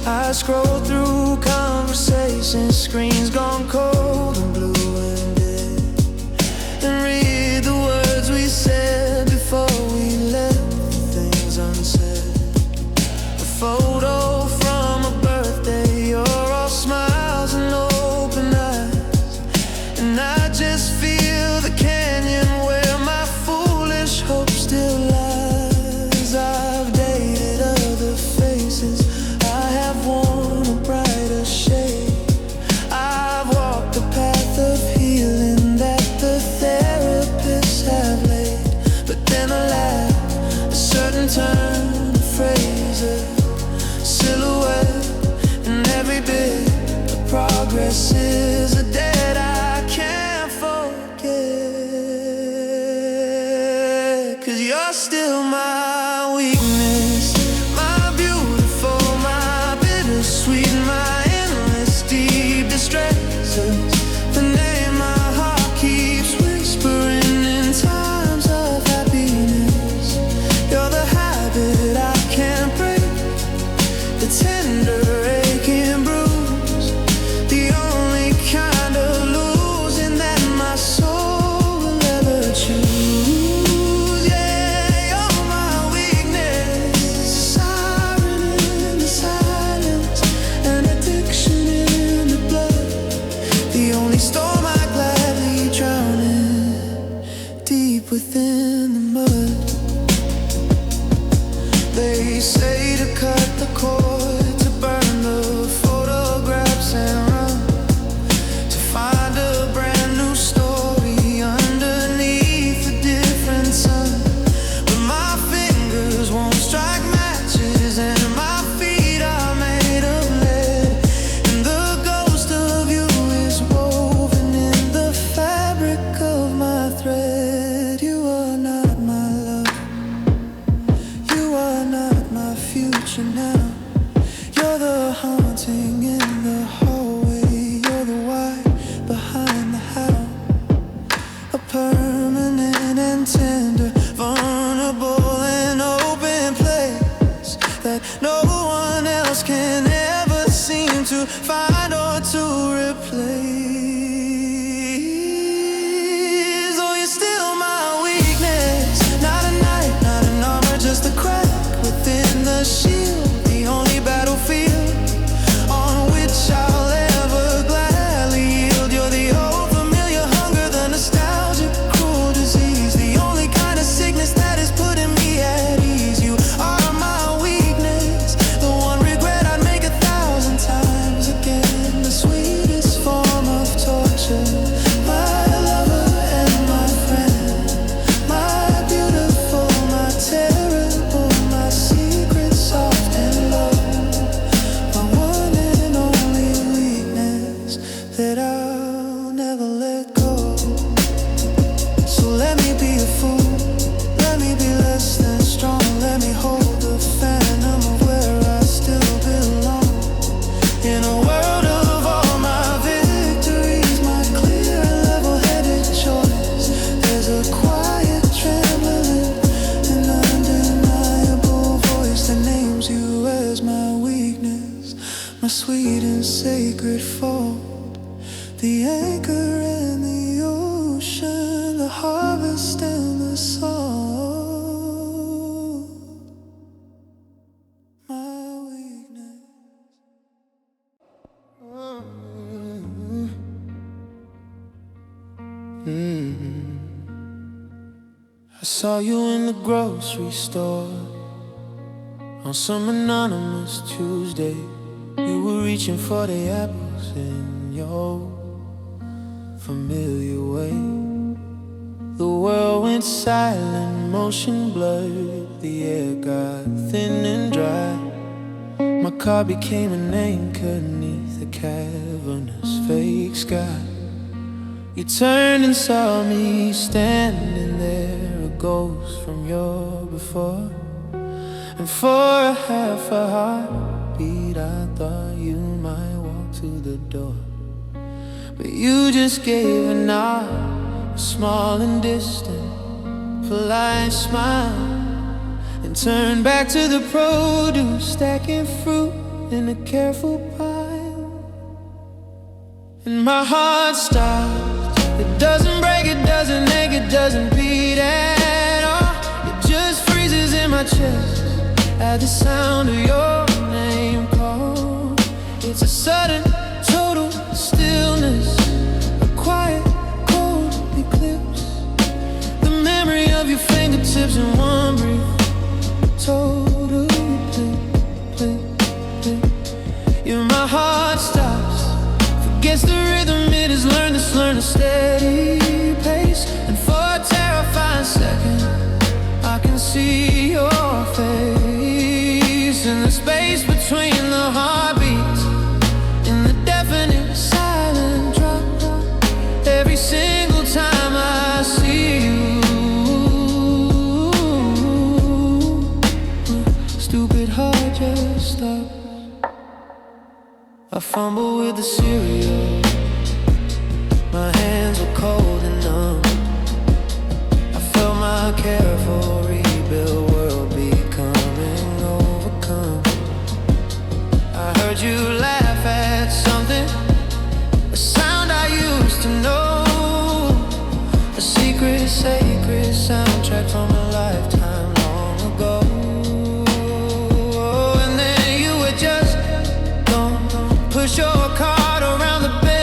I scroll through conversations, screens gone cold and blue and dead, and read the words we said before we left the things unsaid. A photo from a birthday, you're all smiles and open eyes, and I just feel the canyon where my foolish hope still lies. I've dated other faces, I have worn a brighter shade, I've walked the path of healing that the therapists have laid. But then I laugh, a certain turn of phrase, a silhouette, and every bit of progress is a debt I can't forget. 'Cause you're still my weakness, my beautiful, my bittersweet, my endless deep distresses. The name my heart keeps whispering in times of happiness. You're the habit I can't break, the tender aching bruise, the only kind of losing that my soul will ever choose. Yeah, you're my weakness, siren in the silence, an addiction in the blood, the only storm I find or to replace. Oh, you're still my weakness. Not a knight, not an armor, just a crack within the shield. The only battlefield on which I'll ever gladly yield. You're the old familiar hunger, the nostalgic cruel disease, the only kind of sickness that is putting me at ease. You are my weakness, the one regret I'd make 1,000 times again. The sweetest form of torture, my lover and my friend, my beautiful, my terrible, my secret, soft and low, my one and only weakness that I'll never let go. So let me be a fool, let me be less than strong, let me hold the phantom of where I still belong. In a world of all my victories, my clear and level-headed choice, there's a quiet trembling, an undeniable voice that names you as my weakness, my sweet and sacred fault. The anchor and the ocean, the harvest and the song. My weakness. I saw you in the grocery store on some anonymous Tuesday. You were reaching for the apples in your familiar way. The world went silent, motion blurred, the air got thin and dry. My car became an anchor beneath the cavernous fake sky. You turned and saw me standing there, a ghost from your before. And for a half a heartbeat, I thought you might walk to the door. But you just gave a nod, a small and distant, polite smile, and turned back to the produce, stacking fruit in a careful pile. And my heart stopped. It doesn't break, it doesn't ache, it doesn't beat at all. It just freezes in my chest at the sound of your name called. It's a sudden, total stillness, a quiet, cold eclipse. The memory of your fingertips in one brief, total blip, blip, blip. Yeah, my heart stops, forgets the rhythm it has learned to learn a steady pace. And for a terrifying second, I can see your face in the space between the heartbeats, in the deafening silent drop. Every single time I see you, stupid heart just stops. I fumble with the cereal, my hands were cold and numb. I felt my careful rebuilt world becoming overcome. I heard you laugh at something, a sound I used to know, a secret, sacred soundtrack from a lifetime long ago. And then you were just gone, push your cart around the bed.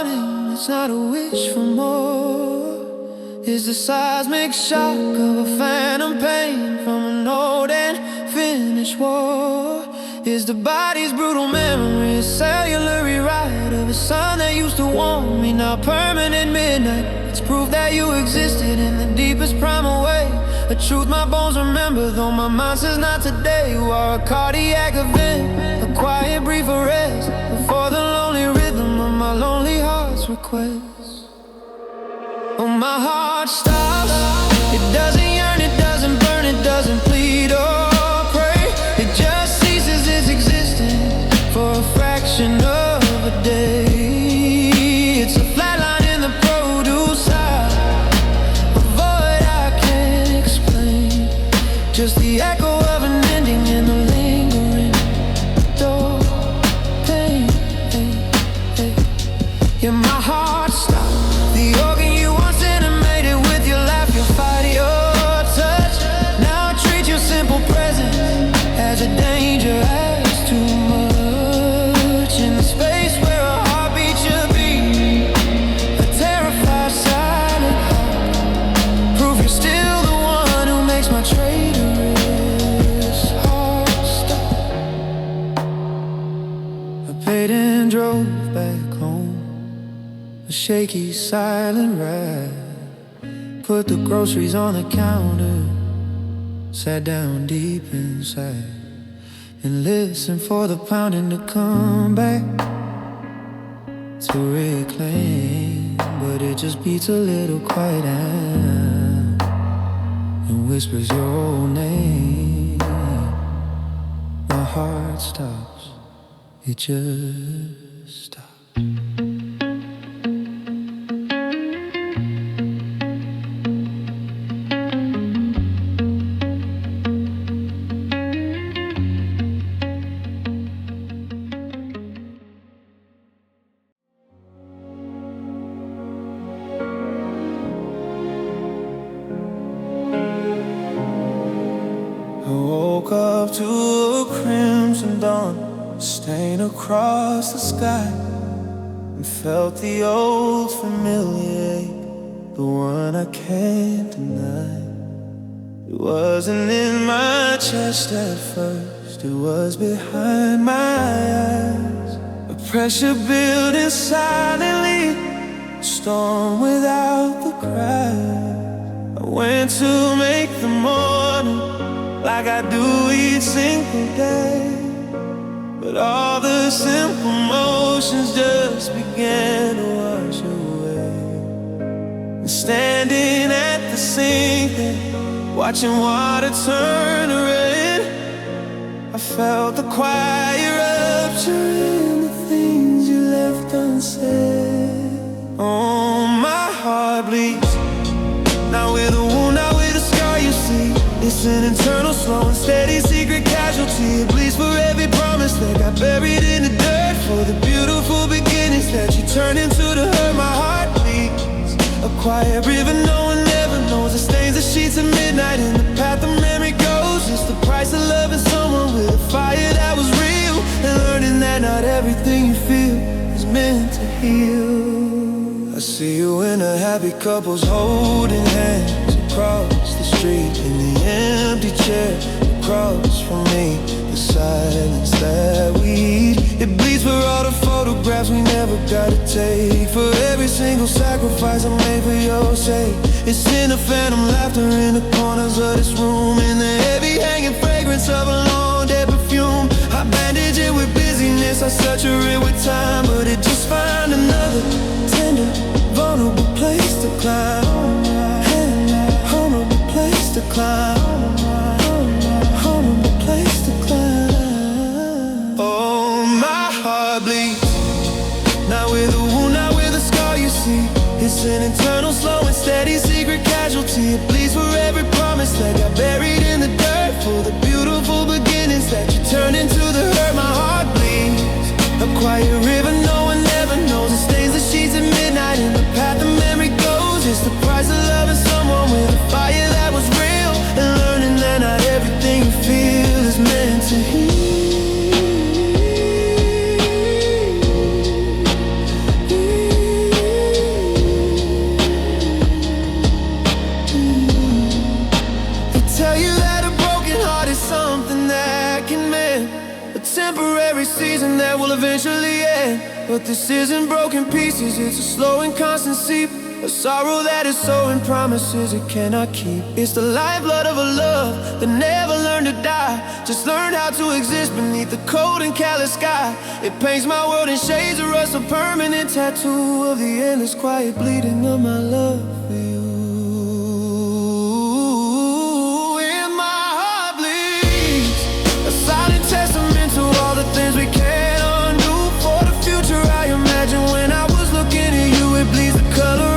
morning, it's not a wish for more. It's the seismic shock of a phantom pain from an old and finished war. Is the body's brutal memory, a cellular rewrite of a sun that used to warm me, now permanent midnight. It's proof that you existed in the deepest primal way, a truth my bones remember, though my mind says not today. You are a cardiac event, a quiet brief of rest before the lonely rhythm of my lonely heart's request. Oh, my heart stops. It doesn't yearn, it doesn't burn, it doesn't plead or pray. It just ceases its existence for a fraction of a day. It's a flat line in the produce side, a void I can't explain. Just the echo of an ending in the lingering door pain. Yeah, my heart stopped. The organ you once animated with your laugh, your fight, your touch. Now I treat your simple presence as a danger, as too much. In the space where a heartbeat should be, a terrified silent heart. Prove you're still the one who makes my traitorous heart stop. I paid and drove back home, a shaky, silent ride. Put the groceries on the counter, sat down deep inside, and listened for the pounding to come back to reclaim. But it just beats a little quiet out and whispers your old name. My heart stops, it just stops. I woke up to a crimson dawn stain across the sky, and felt the old familiar ache, the one I can't deny. It wasn't in my chest at first, it was behind my eyes. A pressure building silently, a storm without the cry. I went to make the morning like I do each single day, but all the simple motions just began to wash away. And standing at the sink, watching water turn to red, I felt the quiet rupture in the things you left unsaid. Oh, my heart bleeds, now with a wound, now with a scar, you see. It's an internal, slow and steady secret casualty. It bleeds for every promise that got buried in the dirt, for the beautiful beginnings that you turn into the hurt. My heart beats, a quiet river no one ever knows. It stains the sheets at midnight in the path of memory goes. It's the price of loving someone with a fire that was real, and learning that not everything you feel is meant to heal. I see you in a happy couples holding hands across the street, in the empty chair across from me. The silence that we eat, it bleeds for all the photographs we never got to take, for every single sacrifice I made for your sake. It's in the phantom laughter in the corners of this room, in the heavy hanging fragrance of a long dead perfume. I bandage it with busyness, I saturate it with time, but it just find another tender, vulnerable place to climb. Place to climb, horrible place to climb. Oh, my heart bleeds, not with a wound, not with a scar, you see. It's an internal, slow and steady secret casualty. It bleeds for every promise that got buried in the dirt, for the beautiful beginnings that you turn into the hurt. My heart bleeds, a quiet river no one ever knows. It stains the sheets at midnight in the path of memory goes. It's the price of loving someone with a fire that was real, and learning that not everything you feel is meant to heal. But this isn't broken pieces, it's a slow and constant seep. A sorrow that is sowing promises it cannot keep. It's the lifeblood of a love that never learned to die, just learned how to exist beneath the cold and callous sky. It paints my world in shades of rust, a permanent tattoo of the endless quiet bleeding of my love for you. And my heart bleeds, a silent testament to all the things we can't undo. For the future I imagine when I was looking at you, it bleeds the color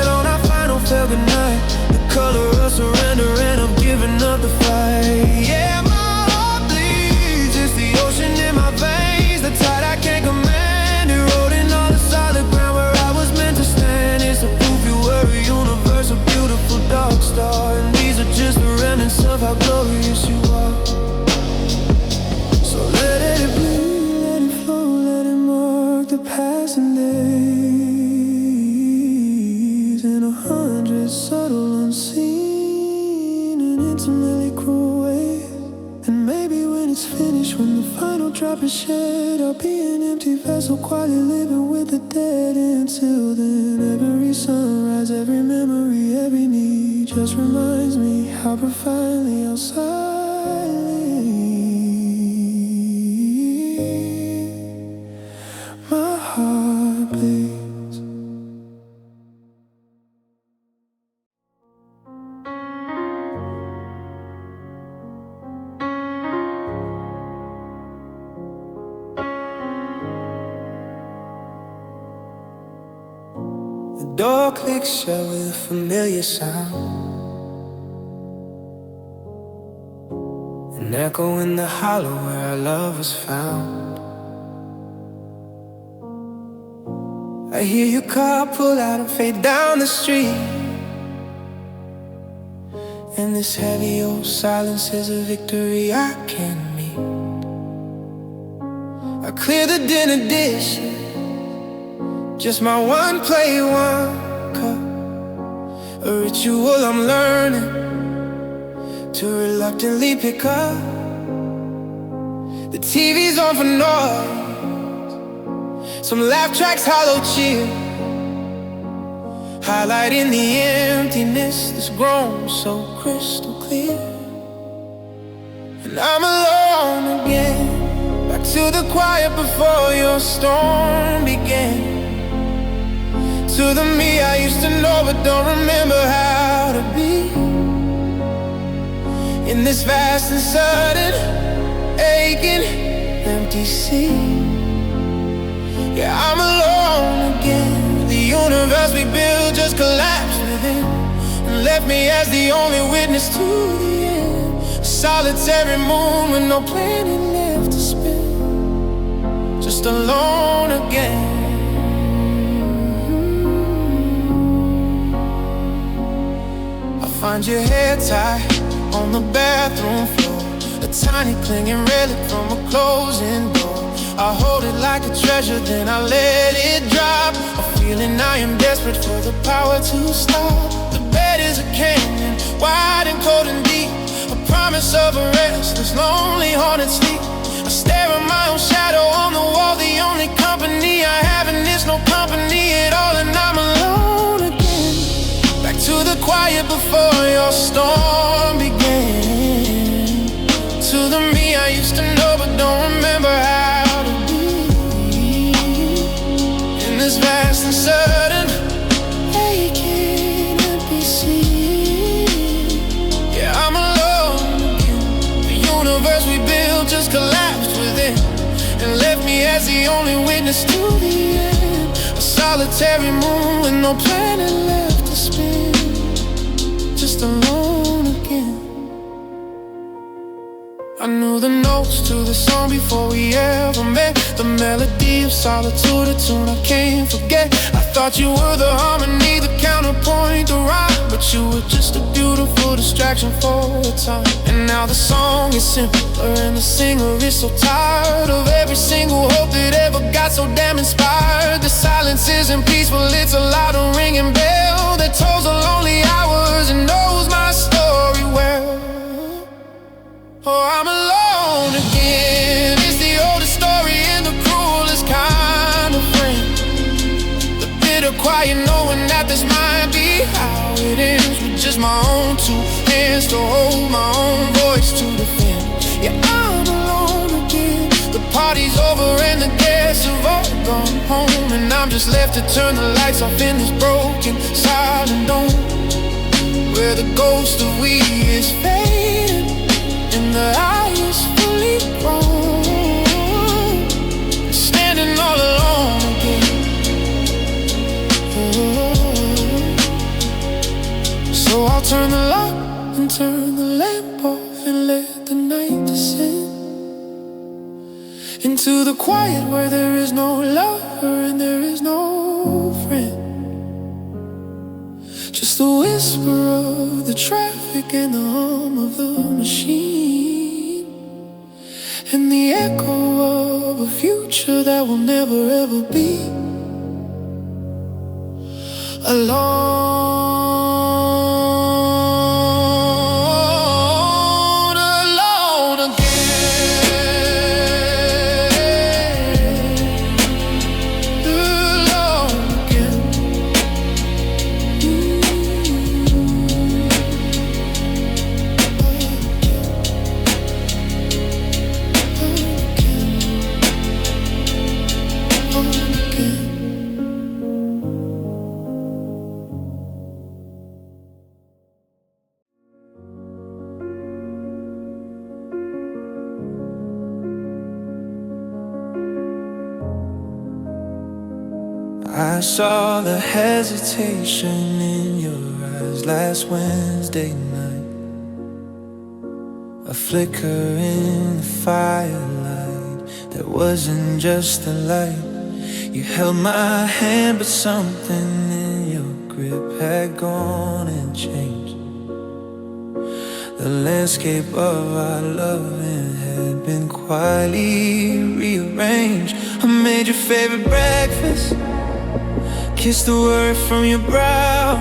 on our final fell goodnight, the color of surrender and of giving up the fight. Yeah, my heart bleeds, it's the ocean in my veins, the tide I can't command, eroding all the solid ground where I was meant to stand. It's a proof you were a universe, a beautiful dark star, and these are just the remnants of how glorious you are. So let it bleed, let it flow, let it mark the passing day. Subtle, unseen, and intimately cruel ways. And maybe when it's finished, when the final drop is shed, I'll be an empty vessel, quietly living with the dead. Until then, every sunrise, every memory, every need just reminds me how profoundly outside my heart bleeds. The door clicks shut with a familiar sound, an echo in the hollow where our love was found. I hear your car pull out and fade down the street, and this heavy old silence is a victory I can't meet. I clear the dinner dishes, just my one plate, one cup, a ritual I'm learning to reluctantly pick up. The TV's on for noise, some laugh tracks, hollow cheer, highlighting the emptiness that's grown so crystal clear. And I'm alone again, back to the quiet before your storm began. To the me I used to know but don't remember how to be, in this vast and sudden, aching, empty sea. Yeah, I'm alone again. The universe we built just collapsed within, and left me as the only witness to the end. A solitary moon with no planet left to spin, just alone again. Find your hair tied on the bathroom floor, a tiny clinging relic from a closing door. I hold it like a treasure, then I let it drop, a feeling I am desperate for the power to stop. The bed is a canyon, wide and cold and deep, a promise of a restless, lonely, haunted sleep. I stare at my own shadow on the wall, the only company I have, and there's no company at all, and I'm alone again. Back to the quiet before your storm began. To the me I used to know but don't remember how to be, in this vast and sudden, aching, empty sea. Yeah, I'm alone again. The universe we built just collapsed within, and left me as the only witness to the end. A solitary moon with no planet left to spin, just alone again. I knew the notes to the song before we ever met, the melody of solitude, a tune I can't forget. I thought you were the harmony, the counterpoint, the rhyme, but you were just a beautiful distraction for a time. And now the song is simpler and the singer is so tired of every single hope that ever got so damn inspired. The silence isn't peaceful, it's a loud and ringing bell that tolls the lonely hours and knows my story well. Oh, I'm alone again. It's the oldest story in the cruelest kind little quiet, knowing that this might be how it ends, with just my own two hands to hold my own voice to defend. Yeah, I'm alone again. The party's over and the guests have all gone home, and I'm just left to turn the lights off in this broken, silent dome, where the ghost of we is fading and the eye is fully grown, standing all alone again. So I'll turn the light and turn the lamp off and let the night descend into the quiet where there is no lover and there is no friend. Just the whisper of the traffic and the hum of the machine, and the echo of a future that will never ever be. Alone I saw the hesitation in your eyes last Wednesday night, a flicker in the firelight that wasn't just a light. You held my hand, but something in your grip had gone and changed. The landscape of our loving had been quietly rearranged. I made your favorite breakfast, kissed the word from your brow,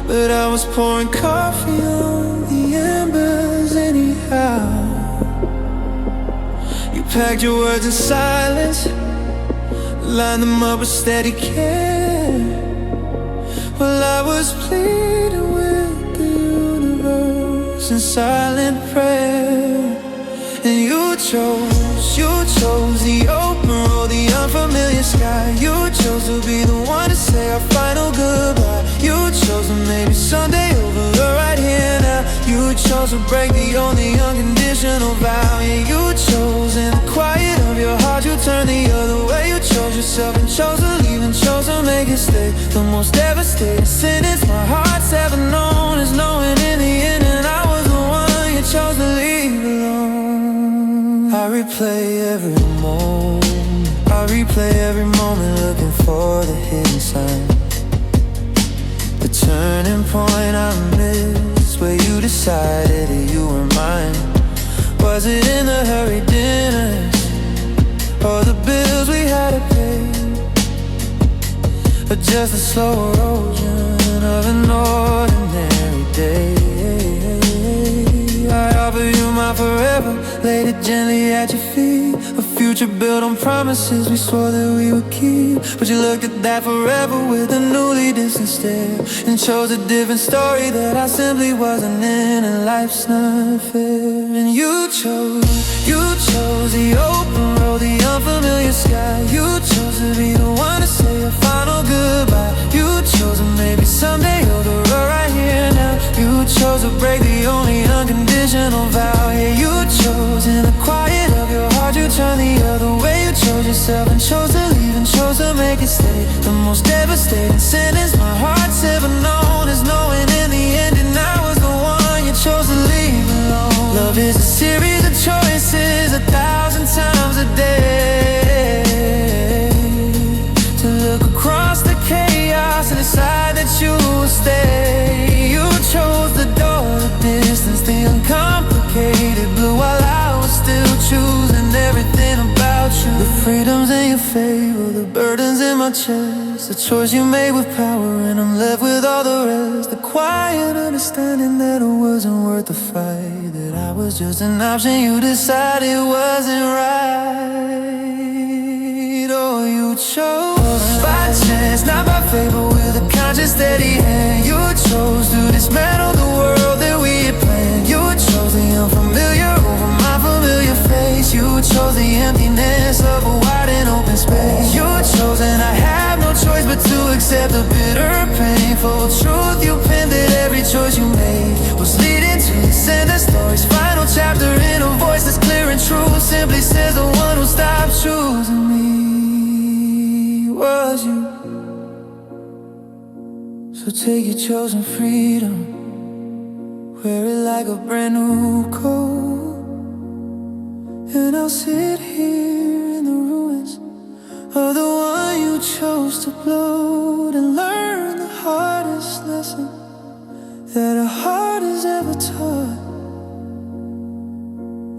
but I was pouring coffee on the embers anyhow. You packed your words in silence, lined them up with steady care, while I was pleading with the universe in silent prayer. And you chose the open road, the unfamiliar sky. You chose to be the one to say our final goodbye. You chose to maybe someday over right here now. You chose to break the only unconditional vow. Yeah, you chose in the quiet of your heart, you turned the other way. You chose yourself and chose to leave and chose to make it stay. The most devastating sentence my heart's ever known is knowing in the end that I was the one you chose to leave alone. I replay every moment, I replay every moment, looking for the hidden sign, the turning point I missed, where you decided that you were mine. Was it in the hurried dinners, or the bills we had to pay, or just the slow erosion of an ordinary day? I offer you my forever, laid it gently at your feet, a future built on promises we swore that we would keep. But you looked at that forever with a newly distant stare, and chose a different story that I simply wasn't in, and life's not fair. And you chose the open road, the unfamiliar sky. You chose to be the one to say a final goodbye. You chose to maybe someday over right here now. You chose to break the only unconditional vow. Yeah, you chose in the quiet of your heart, you turned the other way. You chose yourself and chose to leave and chose to make it stay. The most devastating sentence my heart's ever known is knowing in the end and I was the one you chose to leave alone. Love is a series of choices 1,000 times a day, to look across the chaos and decide that you will stay. You chose the door, the distance, the uncomplicated blue, while I was still choosing everything about you. The freedoms in your favor, the burdens in my chest, the choice you made with power and I'm left with all the rest. The quiet understanding that it wasn't worth the fight, that I was just an option you decided wasn't right. Oh, you chose by chance accept the bitter, painful truth. You pinned that every choice you made was leading to this end of story's final chapter, in a voice that's clear and true. Simply says the one who stopped choosing me was you. So take your chosen freedom, wear it like a brand new coat, and I'll sit here in the ruins of the one you chose to blow, and learn the hardest lesson that a heart has ever taught.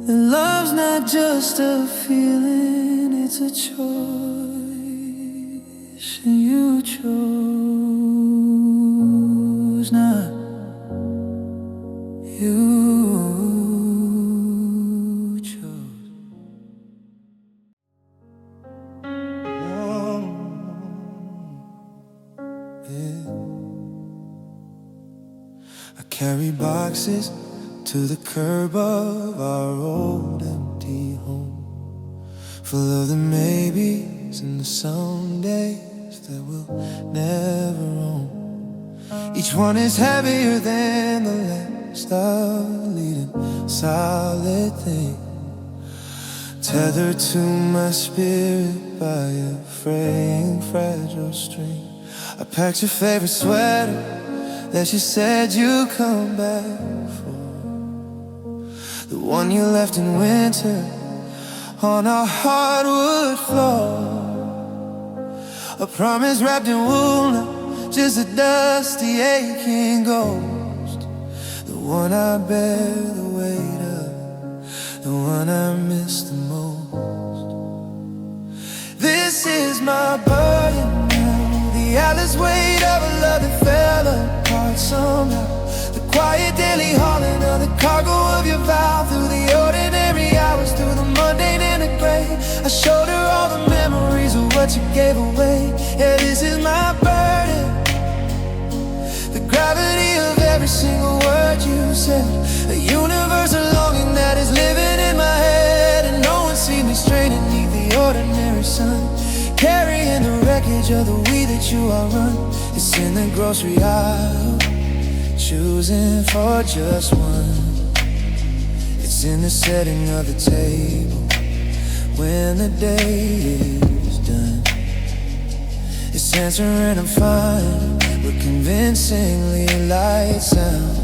That love's not just a feeling, it's a choice, and you chose not. You chose. I carry boxes to the curb of our old empty home, full of the maybes and the somedays that we'll never own. Each one is heavier than the last, a leading solid thing, tethered to my spirit by a fraying fragile string. I packed your favorite sweater that you said you'd come back for, the one you left in winter on our hardwood floor. A promise wrapped in wool, not just a dusty aching ghost. The one I bear the weight of, the one I miss the most. This is my burden now, the endless weight of a love that fell apart somehow. The quiet daily hauling of the cargo of your vow, through the ordinary hours, through the mundane and the gray. I showed her all the memories of what you gave away. Yeah, this is my burden, the gravity of every single word you said, a universal longing that is living in my head. And no one sees me straining beneath the ordinary sun, carrying the wreckage of the we that you are run. It's in the grocery aisle, choosing for just one. It's in the setting of the table, when the day is done. It's answering I'm fine, but convincingly light sound,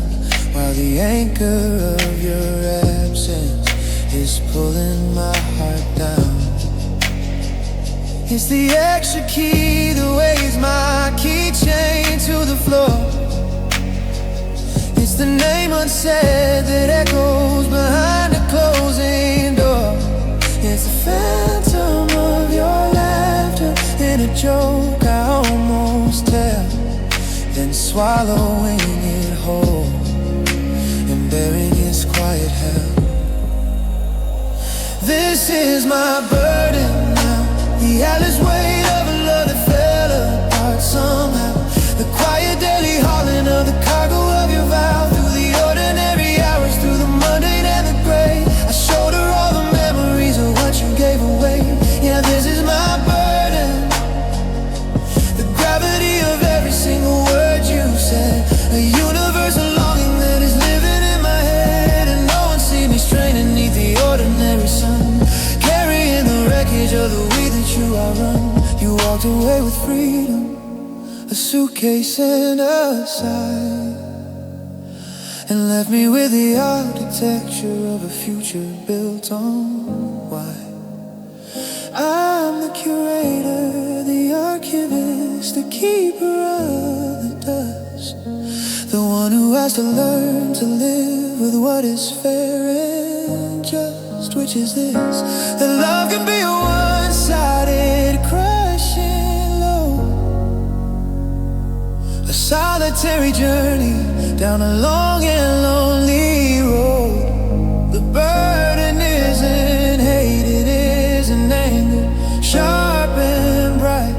while the anchor of your absence is pulling my heart down. It's the extra key that weighs my keychain to the floor. It's the name unsaid that echoes behind a closing door. It's the phantom of your laughter in a joke I almost tell, then swallowing it whole and burying its quiet hell. This is my burden now, the endless weight of a love that fell apart somehow. The quiet daily hauling of the cargo of your vow, through the ordinary hours, through the mundane and the gray. I showed her all the memories of what you gave away. Yeah, this is my burden, the gravity of every single word you said, a universal longing that is living in my head. And no one sees me straining beneath the ordinary sun, carrying the wreckage of the we that you are run. You walked away with freedom, a suitcase and a sigh, and left me with the architecture of a future built on why. I'm the curator, the archivist, the keeper of the dust, the one who has to learn to live with what is fair and just. Which is this, that love can be a one-sided crushing load, a solitary journey down a long and lonely road. The burden isn't hate, it isn't anger, sharp and bright.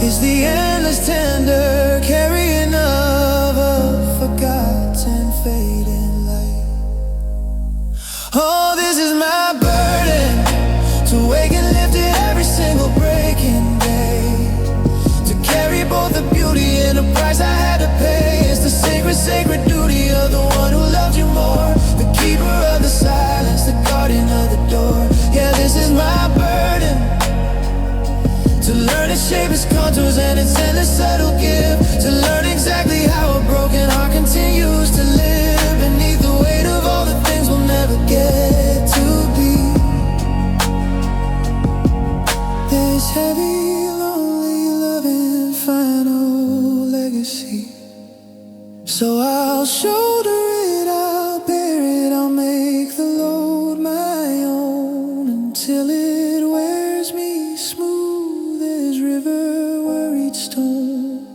It's the endless tender carrying of a forgotten fading light. Oh, this is my burden, to wake and lift it every single breaking day, to carry silence and a subtle gift, to learn exactly how a broken heart continues to live beneath the weight of all the things we'll never get to be. This heavy, lonely loving final legacy. So I'll shoulder it, I'll bear it, I'll make the load my own, until it wears me smooth as river worried stone.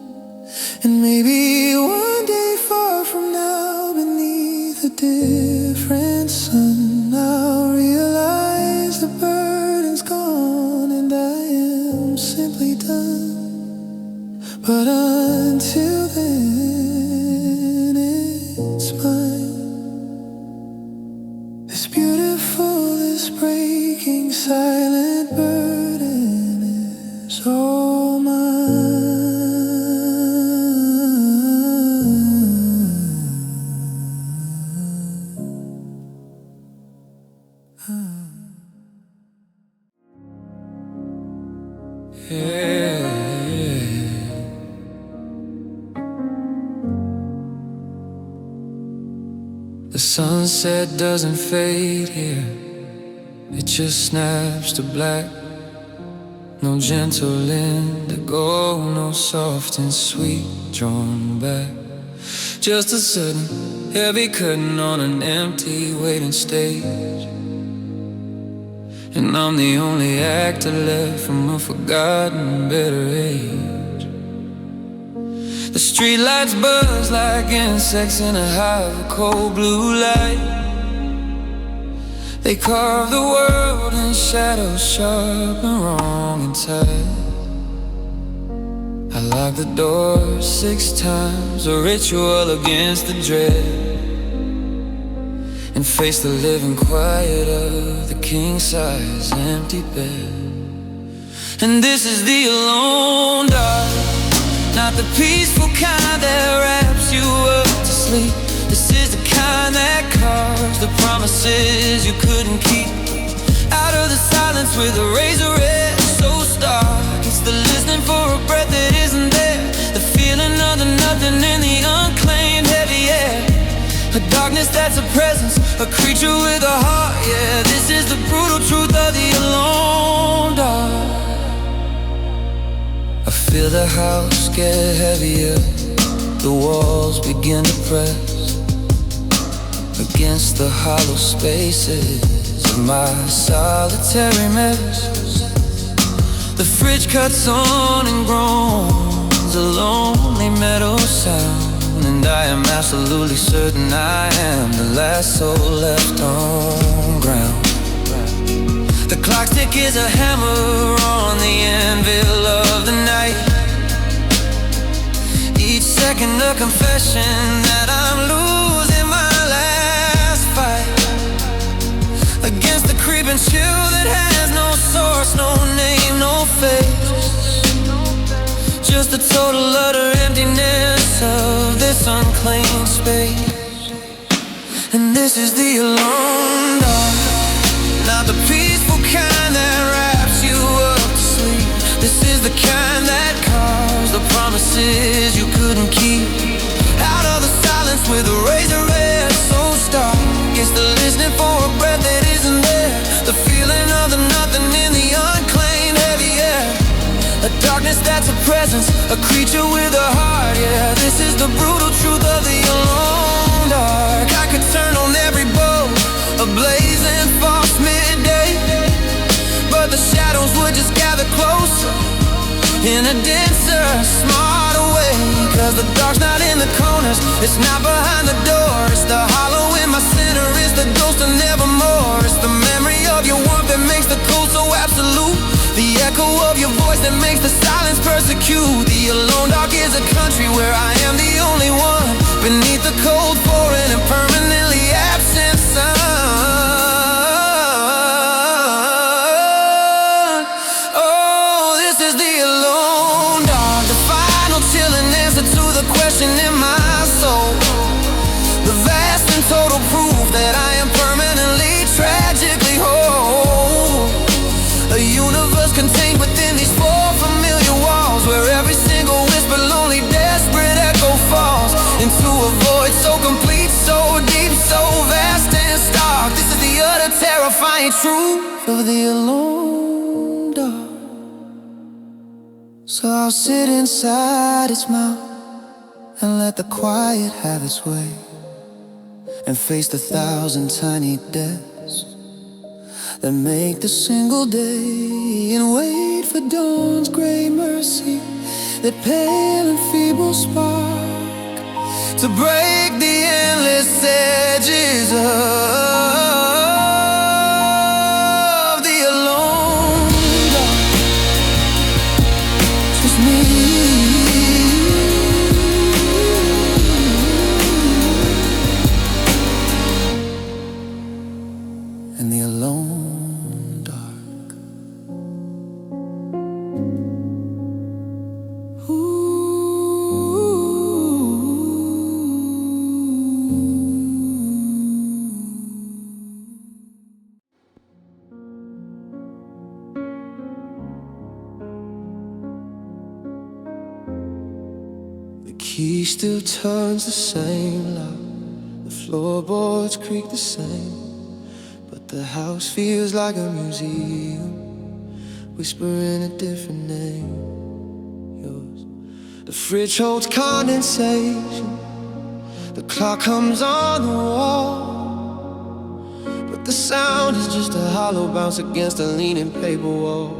And maybe one day far from now, beneath a different sun, I'll realize the burden's gone and I am simply done. But until then, it's mine. This beautiful, this breaking, silent burden is all mine. Yeah. The sunset doesn't fade here, it just snaps to black. No gentle indigo, no soft and sweet drawn back. Just a sudden heavy curtain on an empty waiting stage, and I'm the only actor left from a forgotten better age. The streetlights buzz like insects in a hive of cold blue light. They carve the world in shadows sharp and wrong and tight. I lock the door 6 times, a ritual against the dread, and face the living quiet of the king-size empty bed. And this is the alone dark, not the peaceful kind that wraps you up to sleep. This is the kind that carves the promises you couldn't keep. Out of the silence with a razor edge so stark, it's the listening for a breath that isn't there, the feeling of the nothing in the unclaimed heavy air. A darkness that's a presence, a creature with a heart. Yeah, this is the brutal truth of the alone dark. I feel the house get heavier, the walls begin to press against the hollow spaces of my solitary mess. The fridge cuts on and groans, a lonely meadow sound, and I am absolutely certain I am the last soul left on ground. The clock tick is a hammer on the anvil of the night. Each second a confession that I'm losing my last fight against the creeping chill that has no source, no name, no face. Just the total utter emptiness of this unclaimed space. And this is the alone dark, not the peaceful kind that wraps you up to sleep. This is the kind that carves the promises you couldn't keep. Out of the silence with a razor edge so stark, it's the listening for a breath that isn't there, the feeling of the nothing in the unclaimed heavy air. A darkness that's a presence, a creature with a heart. Yeah, this is the brutal truth of the alone dark. I could turn on every bow, a blazing false midday, but the shadows would just gather closer in a denser, smarter way. Cause the dark's not in the corners, it's not behind the door, it's the hollow in my center, it's the ghost of nevermore. It's the memory of your warmth that makes the cold so absolute, the echo of your voice that makes the silence persecute. The alone dark is a country where I am the only one, beneath the cold, foreign and permanently absent sun. Oh, this is the alone dark, the final chilling answer to the question in my soul, the vast and total proof that I am permanently, tragically whole. A universe contained within these 4 familiar walls, where every single the utter terrifying truth of the alone dark. So I'll sit inside its mouth and let the quiet have its way, and face the 1,000 tiny deaths that make the single day, and wait for dawn's gray mercy, that pale and feeble spark, to break the endless edges of the alone dark. Just me and the alone dark. The key still turns the same loud, the floorboards creak the same, but the house feels like a museum, whispering a different name, yours. The fridge holds condensation, the clock hums on the wall, but the sound is just a hollow bounce against a leaning paper wall.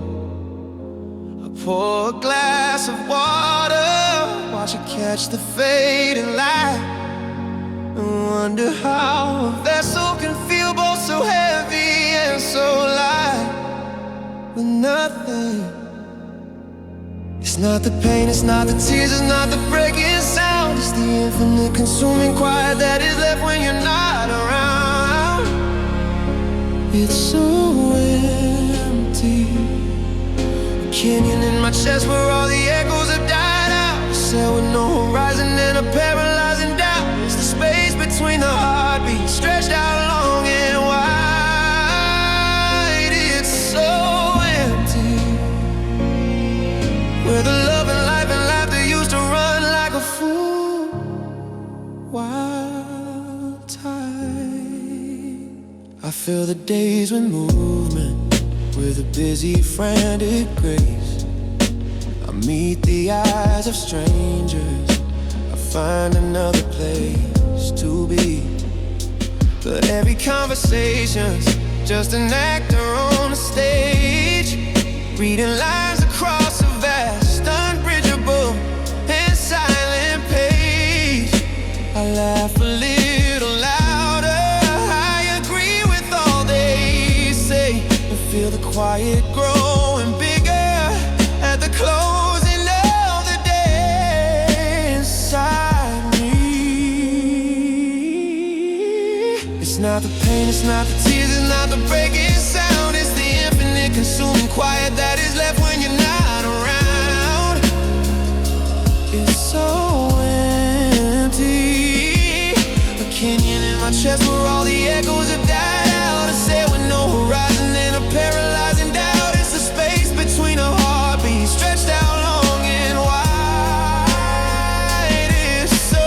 I pour a glass of water, watch it catch the fading light, and wonder how a vessel can feel both so heavy and so light with nothing. It's not the pain, it's not the tears, it's not the breaking sound, it's the infinite consuming quiet that is left when you're not around. It's so empty, a canyon in my chest where all the echoes have died out. A cell with no horizon and a paralyzing doubt. It's the space between the heartbeats, stretched out long and wide. It's so empty, where the love and life and laughter used to run like a full wild tide. I fill the days with movement, with a busy, frantic grace. I meet the eyes of strangers, I find another place to be. But every conversation's just an actor on a stage, reading lines across a vast, unbridgeable and silent page. I laugh a little louder, I agree with all they say, and feel the quiet growing bigger at the closing of the day inside me. It's not the pain, it's not the tears, it's not the breaking sound, it's the infinite consuming quiet that is left when you're not around. It's so empty, a canyon in my chest where all the echoes have died out. A sail with no horizon and a paralyzing doubt. It's the space between a heartbeat, stretched out long and wide. It's so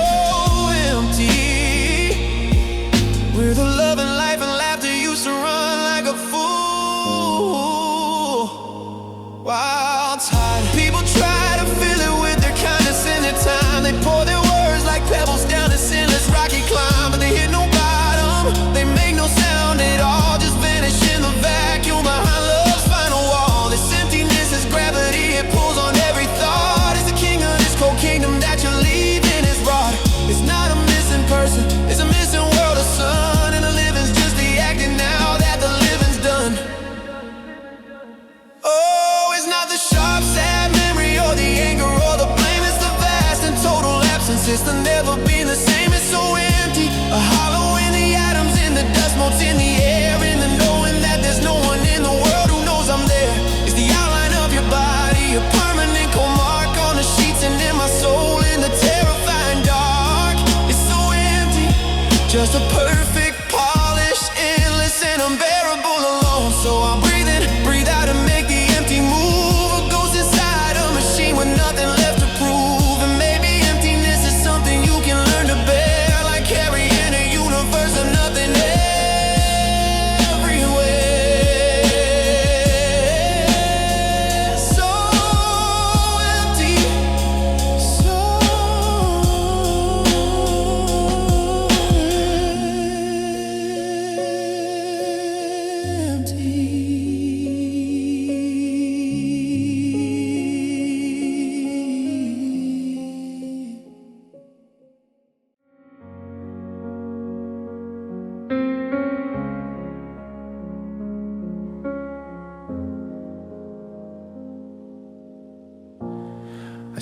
empty, where the love and life and laughter used to run like a full wild tide. People try to fill it with their kindness and their time. They pour their words like pebbles down this endless rocky climb, but they hit no bottom, they make no sound at all, just vanish in the vacuum behind love's final wall. This emptiness is gravity, it pulls on every thought. It's the king of this cold kingdom that you're leaving is wrought. It's not a missing person, it's a missing world of sun, and the living's just the acting now that the living's done. Oh, it's not the sharp, sad memory or the anger or the blame, it's the vast and total absence. It's the never being the same, it's so empty, a hollow in the atoms, in the dust motes in the air, in the knowing that there's no one in the world who knows I'm there. It's the outline of your body, a permanent cold mark on the sheets, and in my soul in the terrifying dark. It's so empty, just a perfect, polished, endless and unbearable alone. So I'm breathing, breathe out and make the empty move. A ghost inside a machine with nothing left to prove. And maybe emptiness is something you can learn to bear, like carrying a universe of nothing else.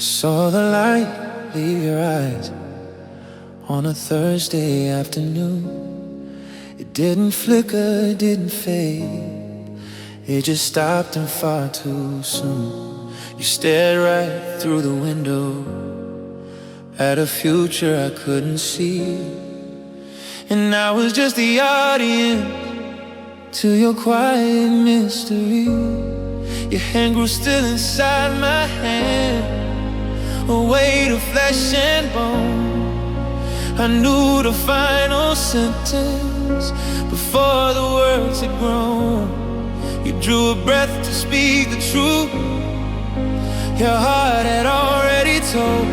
Saw the light leave your eyes on a Thursday afternoon. It didn't flicker, didn't fade. It just stopped and far too soon. You stared right through the window at a future I couldn't see, and I was just the audience to your quiet mystery. Your hand grew still inside my hand, a weight of flesh and bone. I knew the final sentence before the words had grown. You drew a breath to speak the truth your heart had already told,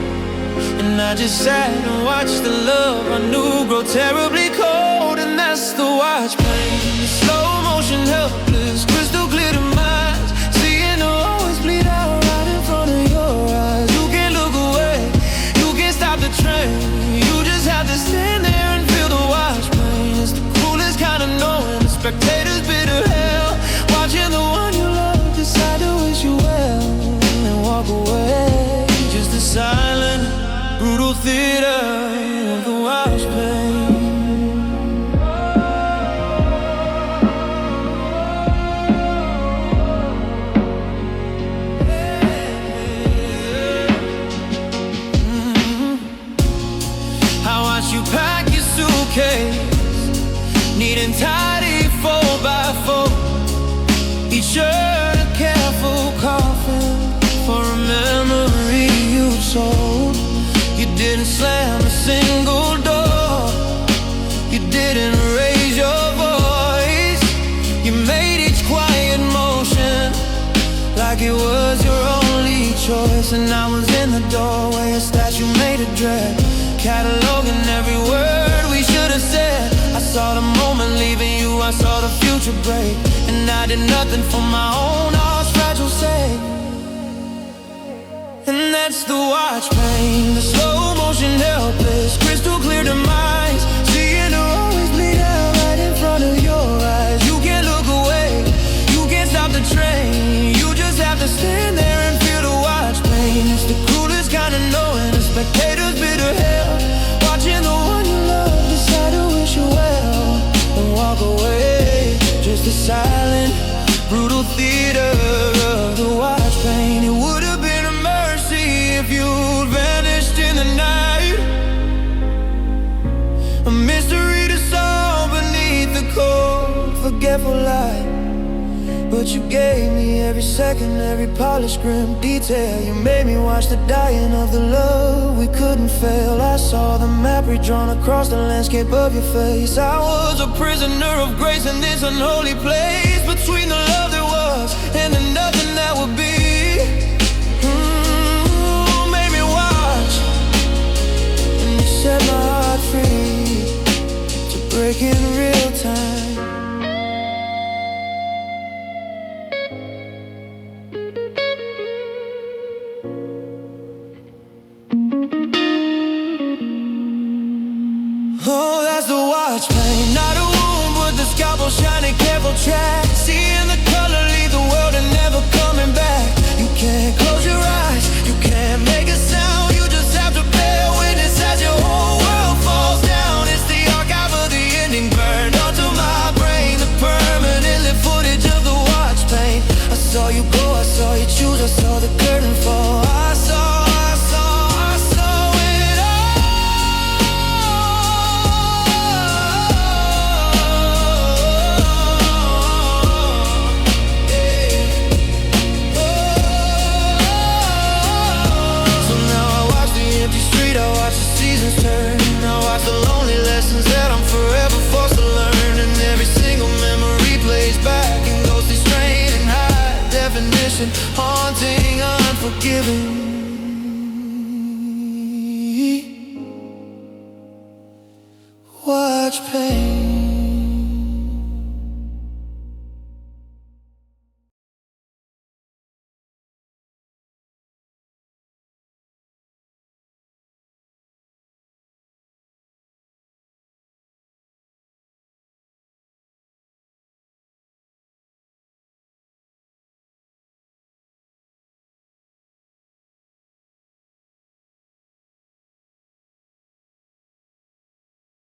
and I just sat and watched the love I knew grow terribly cold. And that's the watch pain, the slow motion helpless, crystal clear to my eyes, seeing her always bleed out right in front of your eyes. You can't look away, you can't stop the train, you just have to stand there and feel the watch pain. It's the coolest kind of knowing the spectator's bitter hell, watching the one you love decide to wish you well and walk away. Just a silent, brutal theater of the watch pain. I watched you pack your suitcase, neat and tidy, 4x4, each shirt a careful coffin for a memory you sold. You didn't slam a single door, you didn't raise your voice. You made each quiet motion like it was your only choice. And I was in the doorway, a statue made of dread, cataloging every word we should have said. I saw the moment leaving you, I saw the future break, and I did nothing for my own heart's fragile sake. And that's the watch pain, the slow motion helpless, crystal clear to my eyes, seeing her always bleed out right in front of your eyes. You can't look away, you can't stop the train, you just have to stand there and feel the watch pain. It's the coolest kind of knowing a spectator's bitter hell, watching the one you love decide to wish you well and walk away. Just a silent, brutal theater of the watch pain. It would have been a mercy if you'd vanished in the night, a mystery to solve beneath the cold, forgetful light. But you gave me every second, every polished grim detail. You made me watch the dying of the love we couldn't fail. I saw the map redrawn across the landscape of your face. I was a prisoner of grace in this unholy place, between the love that was and the nothing that would be. Made me watch, and you set my heart free to break in real time. Oh, that's the watch pain, not a wound, but the scalpel shining careful track, seeing the color leave the world and never coming back. You can't close your eyes, you can't make a sound, you just have to bear witness as your whole world falls down. It's the archive of the ending burned onto my brain, the permanent lit footage of the watch pain. I saw you go, I saw you choose, I saw the curtain fall. I saw it all. So now I watch the empty street, I watch the seasons turn, I watch the lonely lessons that I'm forever forced to learn. And every single memory plays back in ghostly strain and high definition, haunting, unforgiving. Watch pain.